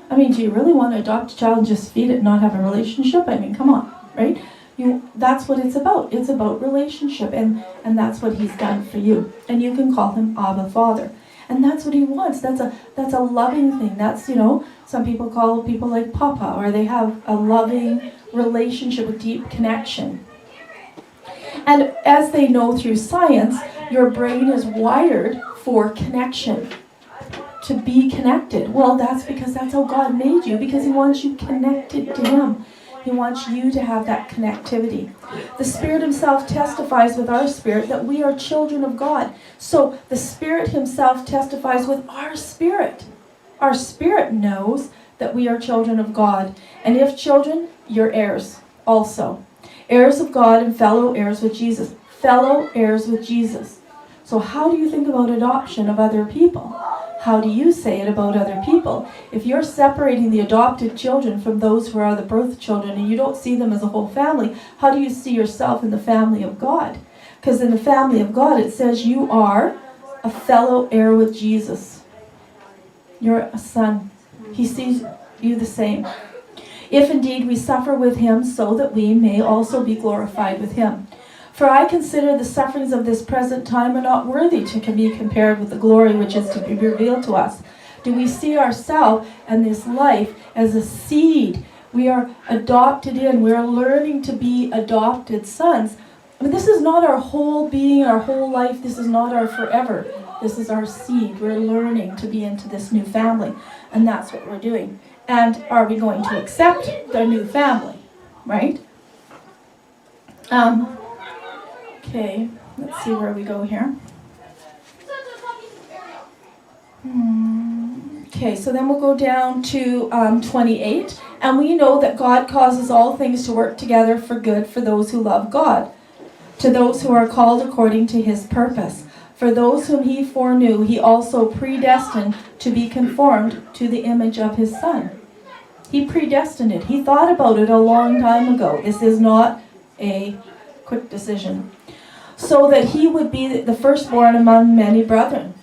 I mean, do you really want to adopt a child and just feed it and not have a relationship? I mean, come on, right? That's what it's about. It's about relationship, and that's what he's done for you. And you can call him Abba, Father. And that's what he wants. That's a loving thing. That's, some people call people like Papa, or they have a loving relationship, a deep connection. And as they know through science, your brain is wired for connection, to be connected. Well, that's because that's how God made you, because he wants you connected to him. He wants you to have that connectivity. The Spirit himself testifies with our spirit that we are children of God. So the Spirit himself testifies with our spirit. Our spirit knows that we are children of God. And if children, you're heirs also. Heirs of God and fellow heirs with Jesus. Fellow heirs with Jesus. So how do you think about adoption of other people? How do you say it about other people? If you're separating the adopted children from those who are the birth children and you don't see them as a whole family, how do you see yourself in the family of God? Because in the family of God it says you are a fellow heir with Jesus. You're a son. He sees you the same. If indeed we suffer with him, so that we may also be glorified with him. For I consider the sufferings of this present time are not worthy to be compared with the glory which is to be revealed to us. Do we see ourselves and this life as a seed? We are adopted in. We are learning to be adopted sons. I mean, this is not our whole being, our whole life. This is not our forever. This is our seed. We're learning to be into this new family. And that's what we're doing. And are we going to accept the new family? Right? Okay, let's see where we go here. Okay, so then we'll go down to 28. And we know that God causes all things to work together for good for those who love God, to those who are called according to his purpose. For those whom he foreknew, he also predestined to be conformed to the image of his Son. He predestined it. He thought about it a long time ago. This is not a quick decision. So that he would be the firstborn among many brethren.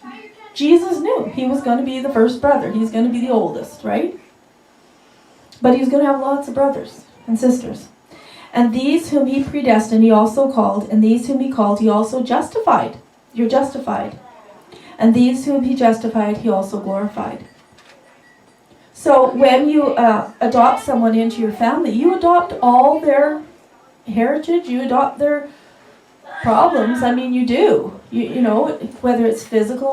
Jesus knew he was going to be the first brother. He's going to be the oldest, right? But he's going to have lots of brothers and sisters. And these whom he predestined, he also called. And these whom he called, he also justified. You're justified. And these whom he justified, he also glorified. So when you adopt someone into your family, you adopt all their heritage, you adopt their problems. I mean, you do. You know, whether it's physical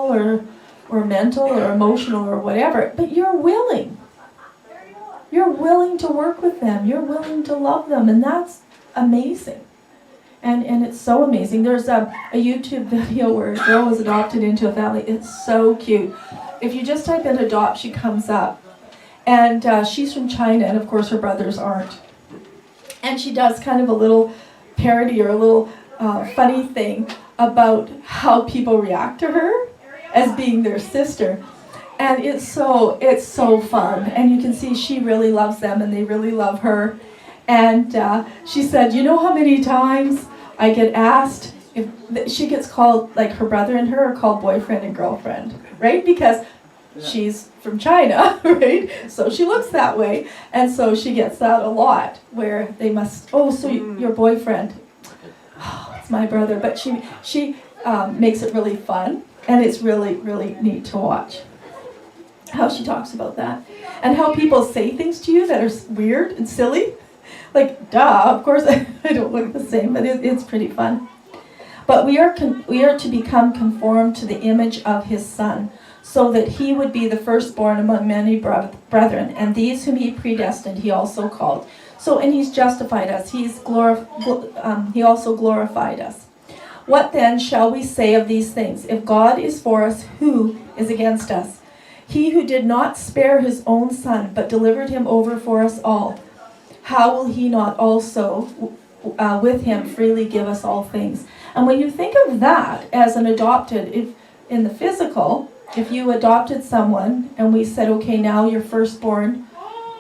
or mental or emotional or whatever, but you're willing. You're willing to work with them. You're willing to love them, and that's amazing. And it's so amazing. There's a YouTube video where a girl was adopted into a family. It's so cute. If you just type in adopt, she comes up. And she's from China, and of course her brothers aren't. And she does kind of a little parody or a little funny thing about how people react to her as being their sister. And it's so fun. And you can see she really loves them, and they really love her. And she said, you know how many times I get asked if she gets called, like her brother and her are called boyfriend and girlfriend, right? Because she's from China, right? So she looks that way. And so she gets that a lot, where they must, your boyfriend. Oh, it's my brother. But she makes it really fun. And it's really, really neat to watch how she talks about that. And how people say things to you that are weird and silly. Like, duh, of course I don't look the same, but it's pretty fun. But we are to become conformed to the image of his Son, so that he would be the firstborn among many brethren. And these whom he predestined, he also called. So, and he's justified us. He also glorified us. What then shall we say of these things? If God is for us, who is against us? He who did not spare his own Son, but delivered him over for us all, how will he not also with him freely give us all things? And when you think of that as an adopted, if in the physical, if you adopted someone and we said, okay, now your firstborn,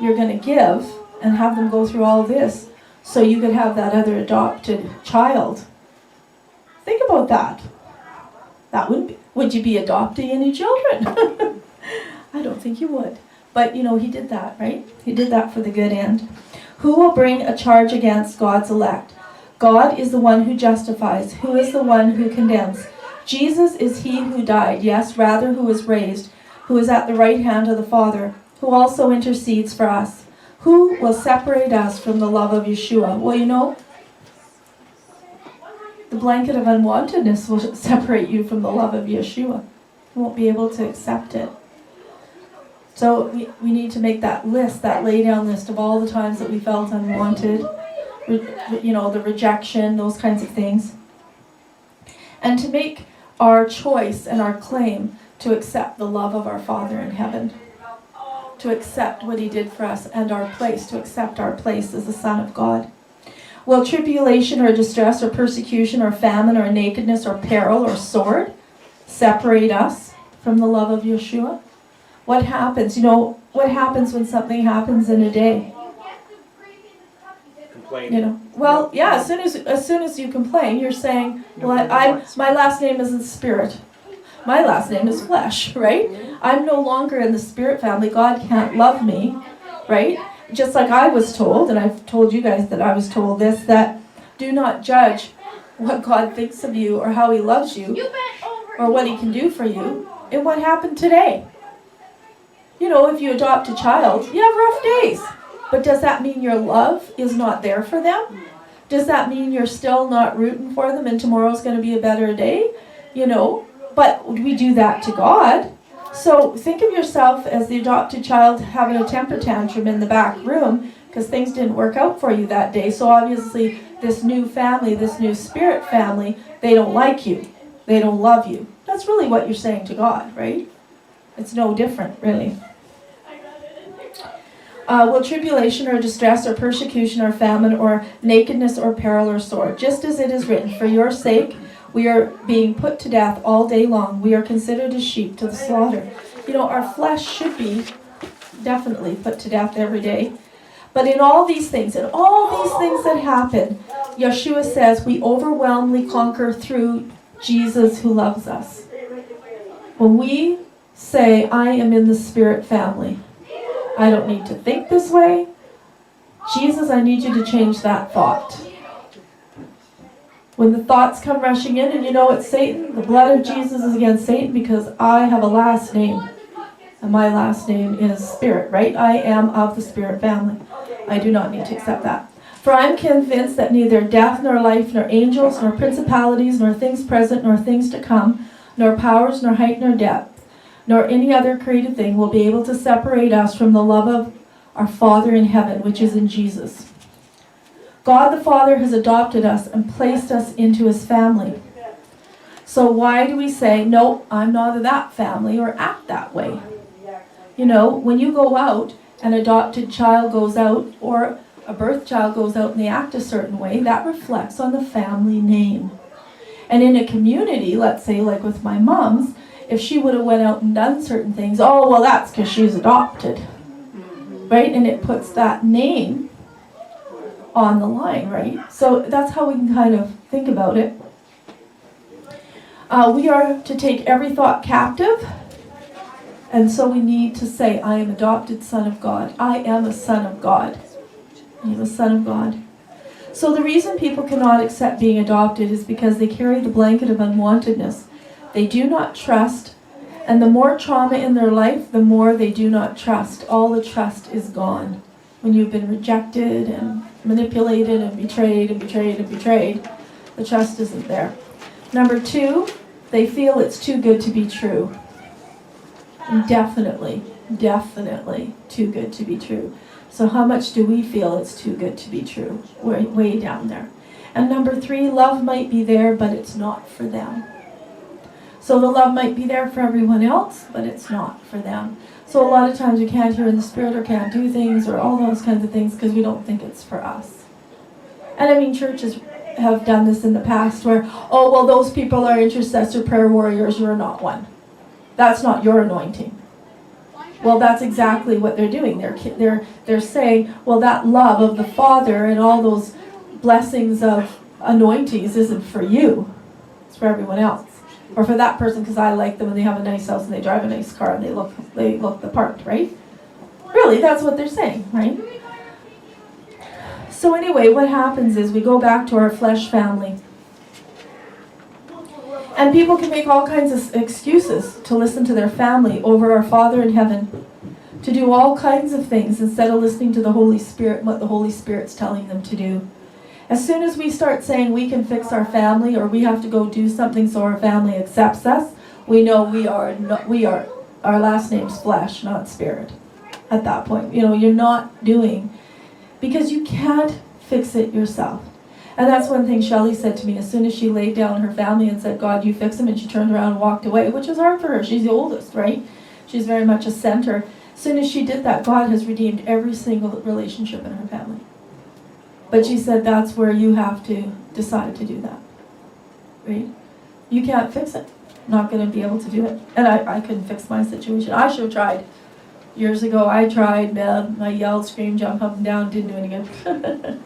you're going to give and have them go through all this so you could have that other adopted child. Think about that. That would you be adopting any children? I don't think you would. But, he did that, right? He did that for the good end. Who will bring a charge against God's elect? God is the one who justifies. Who is the one who condemns? Jesus is he who died, yes, rather who was raised, who is at the right hand of the Father, who also intercedes for us. Who will separate us from the love of Yeshua? Well, the blanket of unwantedness will separate you from the love of Yeshua. You won't be able to accept it. So we need to make that list, that lay-down list of all the times that we felt unwanted, the rejection, those kinds of things. And to make our choice and our claim to accept the love of our Father in heaven, to accept what he did for us and our place, to accept our place as the Son of God. Will tribulation or distress or persecution or famine or nakedness or peril or sword separate us from the love of Yeshua? What happens? What happens when something happens in a day? Complain. Well, yeah. As soon as you complain, you're saying, "Well, my last name isn't spirit. My last name is flesh." Right? I'm no longer in the spirit family. God can't love me, right? Just like I was told, and I've told you guys that I was told this: that do not judge what God thinks of you or how he loves you or what he can do for you in what happened today. If you adopt a child, you have rough days. But does that mean your love is not there for them? Does that mean you're still not rooting for them and tomorrow's going to be a better day? But we do that to God. So think of yourself as the adopted child having a temper tantrum in the back room because things didn't work out for you that day. So obviously this new family, this new spirit family, they don't like you. They don't love you. That's really what you're saying to God, right? It's no different, really. will tribulation or distress or persecution or famine or nakedness or peril or sword. Just as it is written, for your sake we are being put to death all day long. We are considered as sheep to the slaughter. You know, our flesh should be definitely put to death every day. But in all these things that happen, Yeshua says we overwhelmingly conquer through Jesus who loves us. When we say, I am in the Spirit family, I don't need to think this way. Jesus, I need you to change that thought. When the thoughts come rushing in, and you know it's Satan, the blood of Jesus is against Satan because I have a last name. And my last name is Spirit, right? I am of the Spirit family. I do not need to accept that. For I am convinced that neither death, nor life, nor angels, nor principalities, nor things present, nor things to come, nor powers, nor height, nor depth, nor any other created thing will be able to separate us from the love of our Father in heaven, which is in Jesus. God the Father has adopted us and placed us into his family. So why do we say, no, I'm not of that family, or act that way? You know, when you go out, an adopted child goes out, or a birth child goes out and they act a certain way, that reflects on the family name. And in a community, let's say like with my mom's, if she would have went out and done certain things, oh, well, that's because she's adopted. Right? And it puts that name on the line, right? So that's how we can kind of think about it. We are to take every thought captive. And so we need to say, I am adopted son of God. I am a son of God. I am a son of God. So the reason people cannot accept being adopted is because they carry the blanket of unwantedness. They do not trust. And the more trauma in their life, the more they do not trust. All the trust is gone. When you've been rejected and manipulated and betrayed and betrayed and betrayed, the trust isn't there. Number 2, they feel it's too good to be true. And definitely too good to be true. So how much do we feel it's too good to be true? We're way down there. And number 3, love might be there, but it's not for them. So the love might be there for everyone else, but it's not for them. So a lot of times we can't hear in the Spirit or can't do things or all those kinds of things because we don't think it's for us. And I mean, churches have done this in the past where, oh, well, those people are intercessor prayer warriors, you're not one. That's not your anointing. Well, that's exactly what they're doing. They're saying, well, that love of the Father and all those blessings of anointings isn't for you. It's for everyone else. Or for that person because I like them and they have a nice house and they drive a nice car and they look the part, right? Really, that's what they're saying, right? So anyway, what happens is we go back to our flesh family. And people can make all kinds of excuses to listen to their family over our Father in heaven, to do all kinds of things instead of listening to the Holy Spirit and what the Holy Spirit's telling them to do. As soon as we start saying we can fix our family or we have to go do something so our family accepts us, we know our last name's flesh, not spirit. At that point, you know, you're not doing, because you can't fix it yourself. And that's one thing Shelley said to me as soon as she laid down her family and said, God, you fix them, and she turned around and walked away, which was hard for her. She's the oldest, right? She's very much a center. As soon as she did that, God has redeemed every single relationship in her family. But she said that's where you have to decide to do that, right? You can't fix it. Not going to be able to do it. And I couldn't fix my situation. I should have tried. Years ago, I tried, man. I yelled, screamed, jumped up and down. Didn't do any good.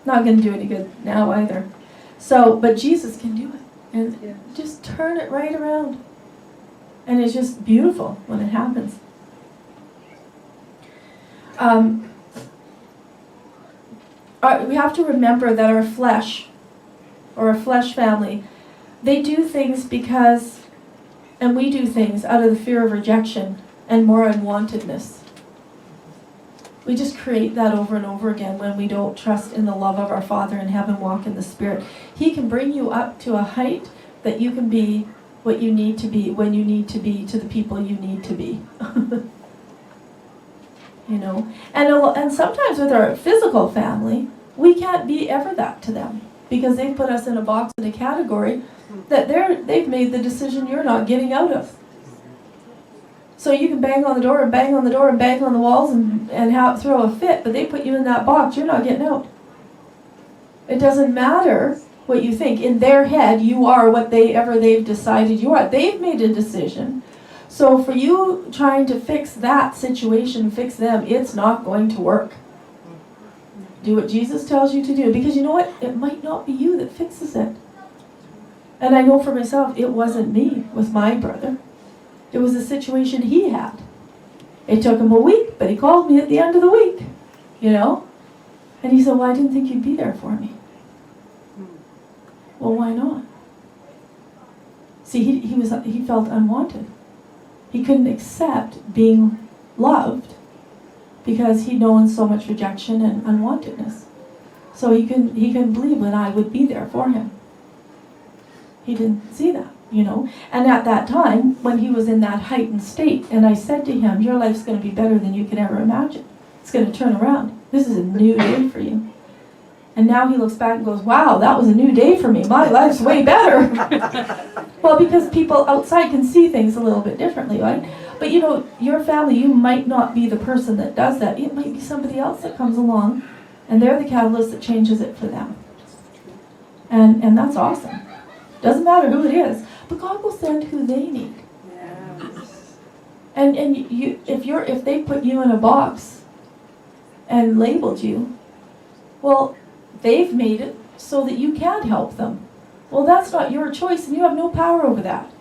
Not going to do any good now either. So, but Jesus can do it. And just turn it right around. And it's just beautiful when it happens. We have to remember that our flesh, or our flesh family, they do things because, and we do things out of the fear of rejection and more unwantedness. We just create that over and over again when we don't trust in the love of our Father in heaven, walk in the Spirit. He can bring you up to a height that you can be what you need to be when you need to be to the people you need to be. You know, and sometimes with our physical family, we can't be ever that to them because they've put us in a box, in a category that they've made the decision you're not getting out of. So you can bang on the door and bang on the door and bang on the walls and throw a fit, but they put you in that box, you're not getting out. It doesn't matter what you think. In their head, you are whatever they've decided you are. They've made a decision. So for you trying to fix that situation, fix them, it's not going to work. Do what Jesus tells you to do. Because you know what? It might not be you that fixes it. And I know for myself, it wasn't me with my brother. It was a situation he had. It took him a week, but he called me at the end of the week, you know? And he said, well, I didn't think you'd be there for me. Well, why not? See, he felt unwanted. He couldn't accept being loved because he'd known so much rejection and unwantedness. So he couldn't believe when I would be there for him. He didn't see that, you know. And at that time, when he was in that heightened state, and I said to him, your life's going to be better than you can ever imagine. It's going to turn around. This is a new day for you. And now he looks back and goes, wow, that was a new day for me. My life's way better. Well, because people outside can see things a little bit differently, right? But you know, your family, you might not be the person that does that. It might be somebody else that comes along, and they're the catalyst that changes it for them. And that's awesome. Doesn't matter who it is, but God will send who they need. Yes. And if they put you in a box and labeled you, well, they've made it so that you can't help them. Well, that's not your choice, and you have no power over that.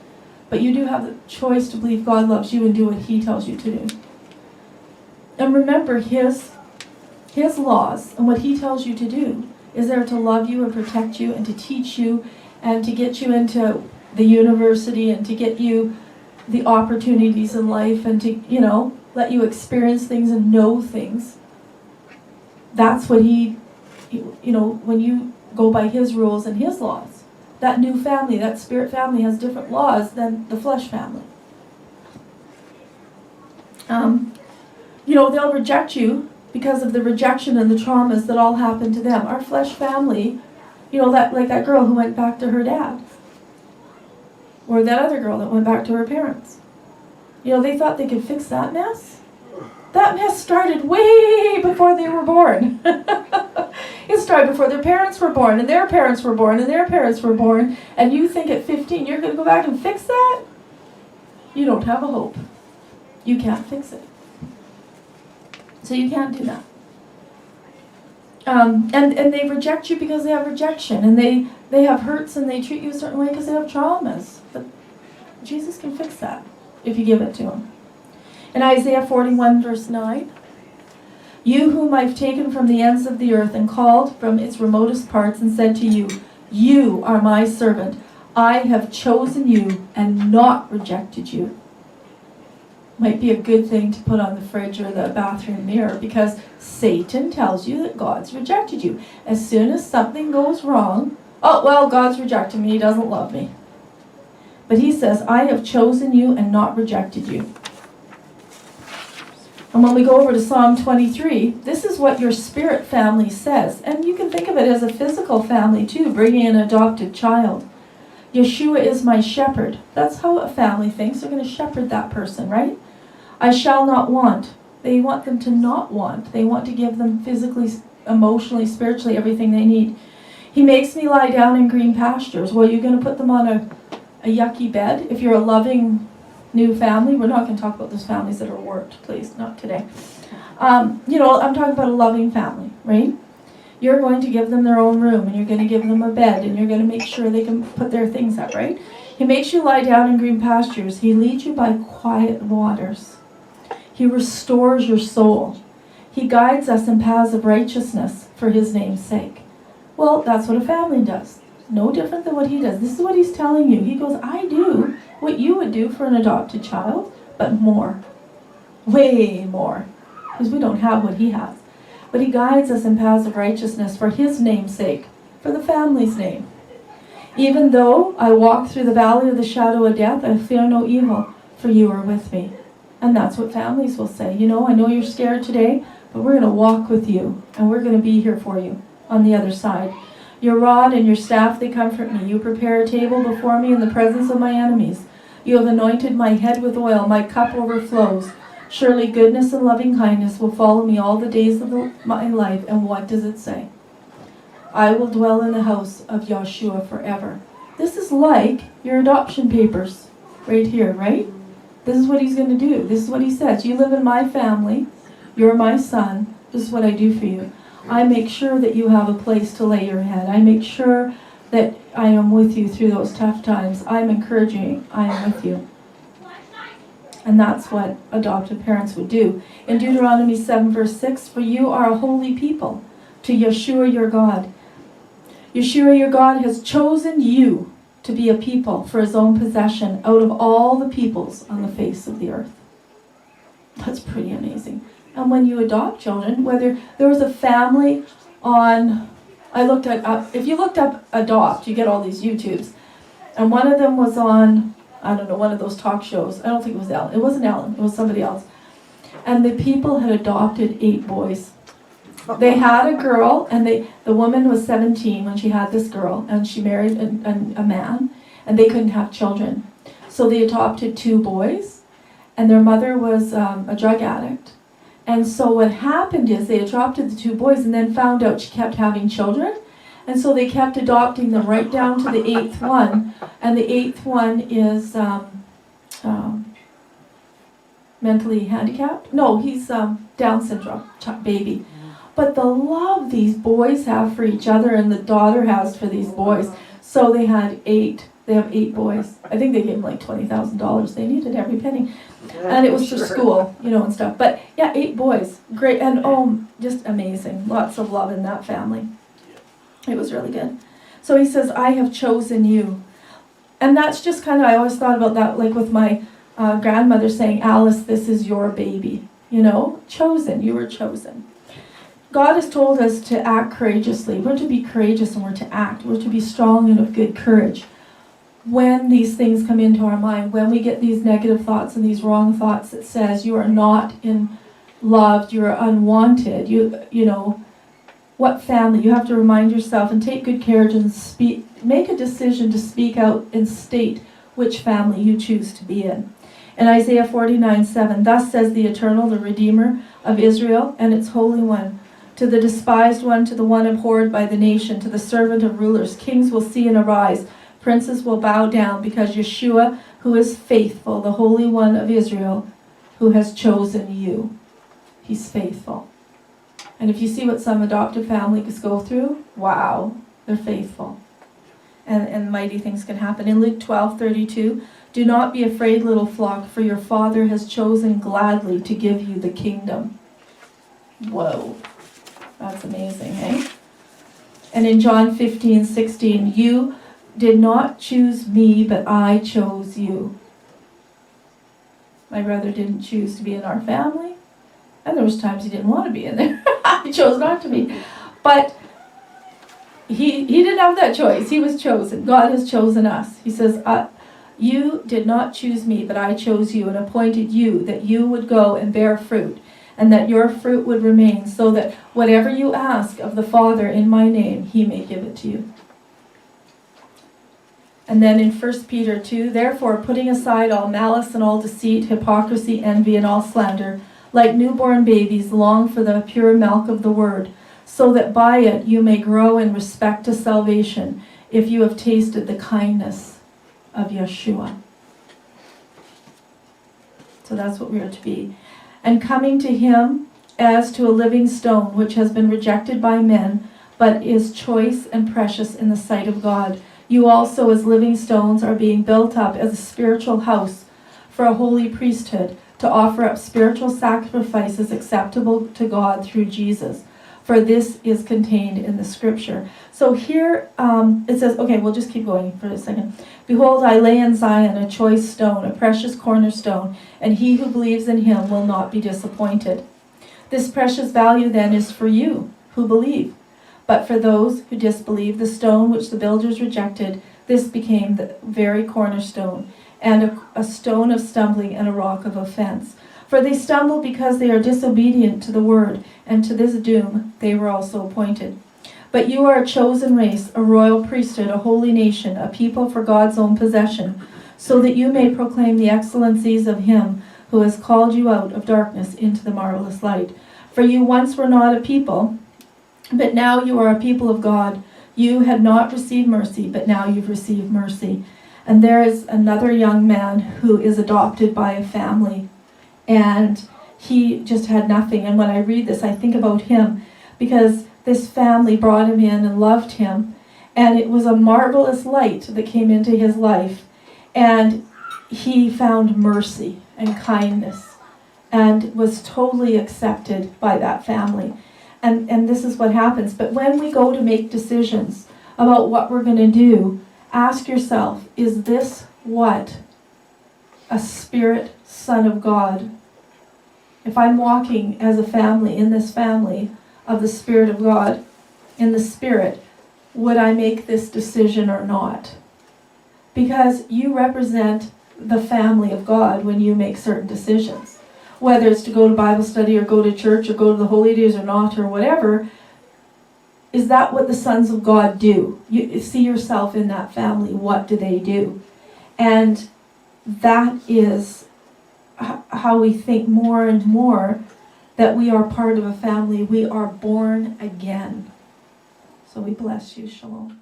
But you do have the choice to believe God loves you and do what He tells you to do. And remember, His laws and what He tells you to do is there to love you and protect you and to teach you and to get you into the university and to get you the opportunities in life and to, you know, let you experience things and know things. That's what you know, when you go by His rules and His laws. That new family, that spirit family has different laws than the flesh family. You know, they'll reject you because of the rejection and the traumas that all happened to them. Our flesh family, you know, that girl who went back to her dad. Or that other girl that went back to her parents. You know, they thought they could fix that mess. That mess started way before they were born. It started before their parents were born, and their parents were born, and their parents were born, and you think at 15 you're going to go back and fix that? You don't have a hope. You can't fix it. So you can't do that. And they reject you because they have rejection, and they have hurts, and they treat you a certain way because they have traumas. But Jesus can fix that if you give it to Him. In Isaiah 41 verse 9, you whom I've taken from the ends of the earth and called from its remotest parts and said to you, you are my servant. I have chosen you and not rejected you. Might be a good thing to put on the fridge or the bathroom mirror, because Satan tells you that God's rejected you. As soon as something goes wrong, oh, well, God's rejected me, He doesn't love me. But He says, I have chosen you and not rejected you. And when we go over to Psalm 23, this is what your spirit family says. And you can think of it as a physical family too, bringing an adopted child. Yeshua is my shepherd. That's how a family thinks. They're going to shepherd that person, right? I shall not want. They want them to not want. They want to give them physically, emotionally, spiritually, everything they need. He makes me lie down in green pastures. Well, you're going to put them on a yucky bed. If you're a loving new family, we're not going to talk about those families that are warped, please, not today. You know, I'm talking about a loving family, right? You're going to give them their own room, and you're going to give them a bed, and you're going to make sure they can put their things up, right? He makes you lie down in green pastures. He leads you by quiet waters. He restores your soul. He guides us in paths of righteousness for His name's sake. Well, that's what a family does. No different than what He does. This is what He's telling you. He goes, I do what you would do for an adopted child, but more. Way more. Because we don't have what He has. But He guides us in paths of righteousness for His name's sake, for the family's name. Even though I walk through the valley of the shadow of death, I fear no evil, for you are with me. And that's what families will say. You know, I know you're scared today, but we're going to walk with you, and we're going to be here for you on the other side. Your rod and your staff, they comfort me. You prepare a table before me in the presence of my enemies. You have anointed my head with oil, my cup overflows. Surely goodness and loving kindness will follow me all the days of my life. And what does it say? I will dwell in the house of Yahshua forever. This is like your adoption papers right here, right? This is what he's going to do. This is what he says. You live in my family. You're my son. This is what I do for you. I make sure that you have a place to lay your head. I make sure that I am with you through those tough times. I'm encouraging. I am with you. And that's what adoptive parents would do. In Deuteronomy 7 verse 6, for you are a holy people to Yeshua your God. Yeshua your God has chosen you to be a people for his own possession out of all the peoples on the face of the earth. That's pretty amazing. And when you adopt children, whether there was a family on, if you looked up adopt, you get all these YouTubes. And one of them was on, I don't know, one of those talk shows. I don't think it was Ellen. It wasn't Ellen. It was somebody else. And the people had adopted 8 boys. They had a girl, and the woman was 17 when she had this girl, and she married a man, and they couldn't have children. So they adopted 2 boys, and their mother was a drug addict. And so what happened is they adopted the 2 boys and then found out she kept having children. And so they kept adopting them right down to the 8th one. And the 8th one is mentally handicapped. No, he's Down syndrome, baby. But the love these boys have for each other and the daughter has for these boys. So they had 8. They have 8 boys. I think they gave them like $20,000. They needed every penny. And it was for school, and stuff. But yeah, 8 boys. Great. And just amazing. Lots of love in that family. It was really good. So he says, I have chosen you. And that's just kind of, I always thought about that, like with my grandmother saying, Alice, this is your baby. Chosen. You were chosen. God has told us to act courageously. We're to be courageous and we're to act. We're to be strong and of good courage. When these things come into our mind, when we get these negative thoughts and these wrong thoughts that says you are not loved, you are unwanted, what family? You have to remind yourself and take good courage and make a decision to speak out and state which family you choose to be in. In Isaiah 49:7, thus says the Eternal, the Redeemer of Israel and its Holy One, to the despised one, to the one abhorred by the nation, to the servant of rulers, kings will see and arise, princes will bow down, because Yeshua, who is faithful, the Holy One of Israel, who has chosen you. He's faithful. And if you see what some adoptive families go through, wow, they're faithful. And mighty things can happen. In Luke 12:32, do not be afraid, little flock, for your Father has chosen gladly to give you the kingdom. Whoa, that's amazing, eh? And in John 15:16, you did not choose me, but I chose you. My brother didn't choose to be in our family, and there was times he didn't want to be in there. He chose not to be. But he didn't have that choice. He was chosen. God has chosen us. He says, you did not choose me, but I chose you and appointed you that you would go and bear fruit, and that your fruit would remain, so that whatever you ask of the Father in my name, he may give it to you. And then in 1 Peter 2, therefore, putting aside all malice and all deceit, hypocrisy, envy, and all slander, like newborn babies, long for the pure milk of the word, so that by it you may grow in respect to salvation, if you have tasted the kindness of Yeshua. So that's what we are to be. And coming to him as to a living stone, which has been rejected by men, but is choice and precious in the sight of God. You also, as living stones, are being built up as a spiritual house for a holy priesthood, to offer up spiritual sacrifices acceptable to God through Jesus. For this is contained in the scripture. So here it says, okay, we'll just keep going for a second. Behold, I lay in Zion a choice stone, a precious cornerstone, and he who believes in him will not be disappointed. This precious value then is for you who believe. But for those who disbelieve, the stone which the builders rejected, this became the very cornerstone, and a stone of stumbling and a rock of offense. For they stumble because they are disobedient to the word, and to this doom they were also appointed. But you are a chosen race, a royal priesthood, a holy nation, a people for God's own possession, so that you may proclaim the excellencies of him who has called you out of darkness into the marvelous light. For you once were not a people, but now you are a people of God. You had not received mercy, but now you've received mercy. And there is another young man who is adopted by a family, and he just had nothing. And when I read this, I think about him, because this family brought him in and loved him, and it was a marvelous light that came into his life, and he found mercy and kindness and was totally accepted by that family. And this is what happens. But when we go to make decisions about what we're going to do, ask yourself, is this what a spirit son of God? If I'm walking as a family, in this family of the Spirit of God, in the Spirit, would I make this decision or not? Because you represent the family of God when you make certain decisions. Whether it's to go to Bible study or go to church or go to the holy days or not or whatever, is that what the sons of God do? You see yourself in that family. What do they do? And that is how we think more and more that we are part of a family. We are born again. So we bless you. Shalom.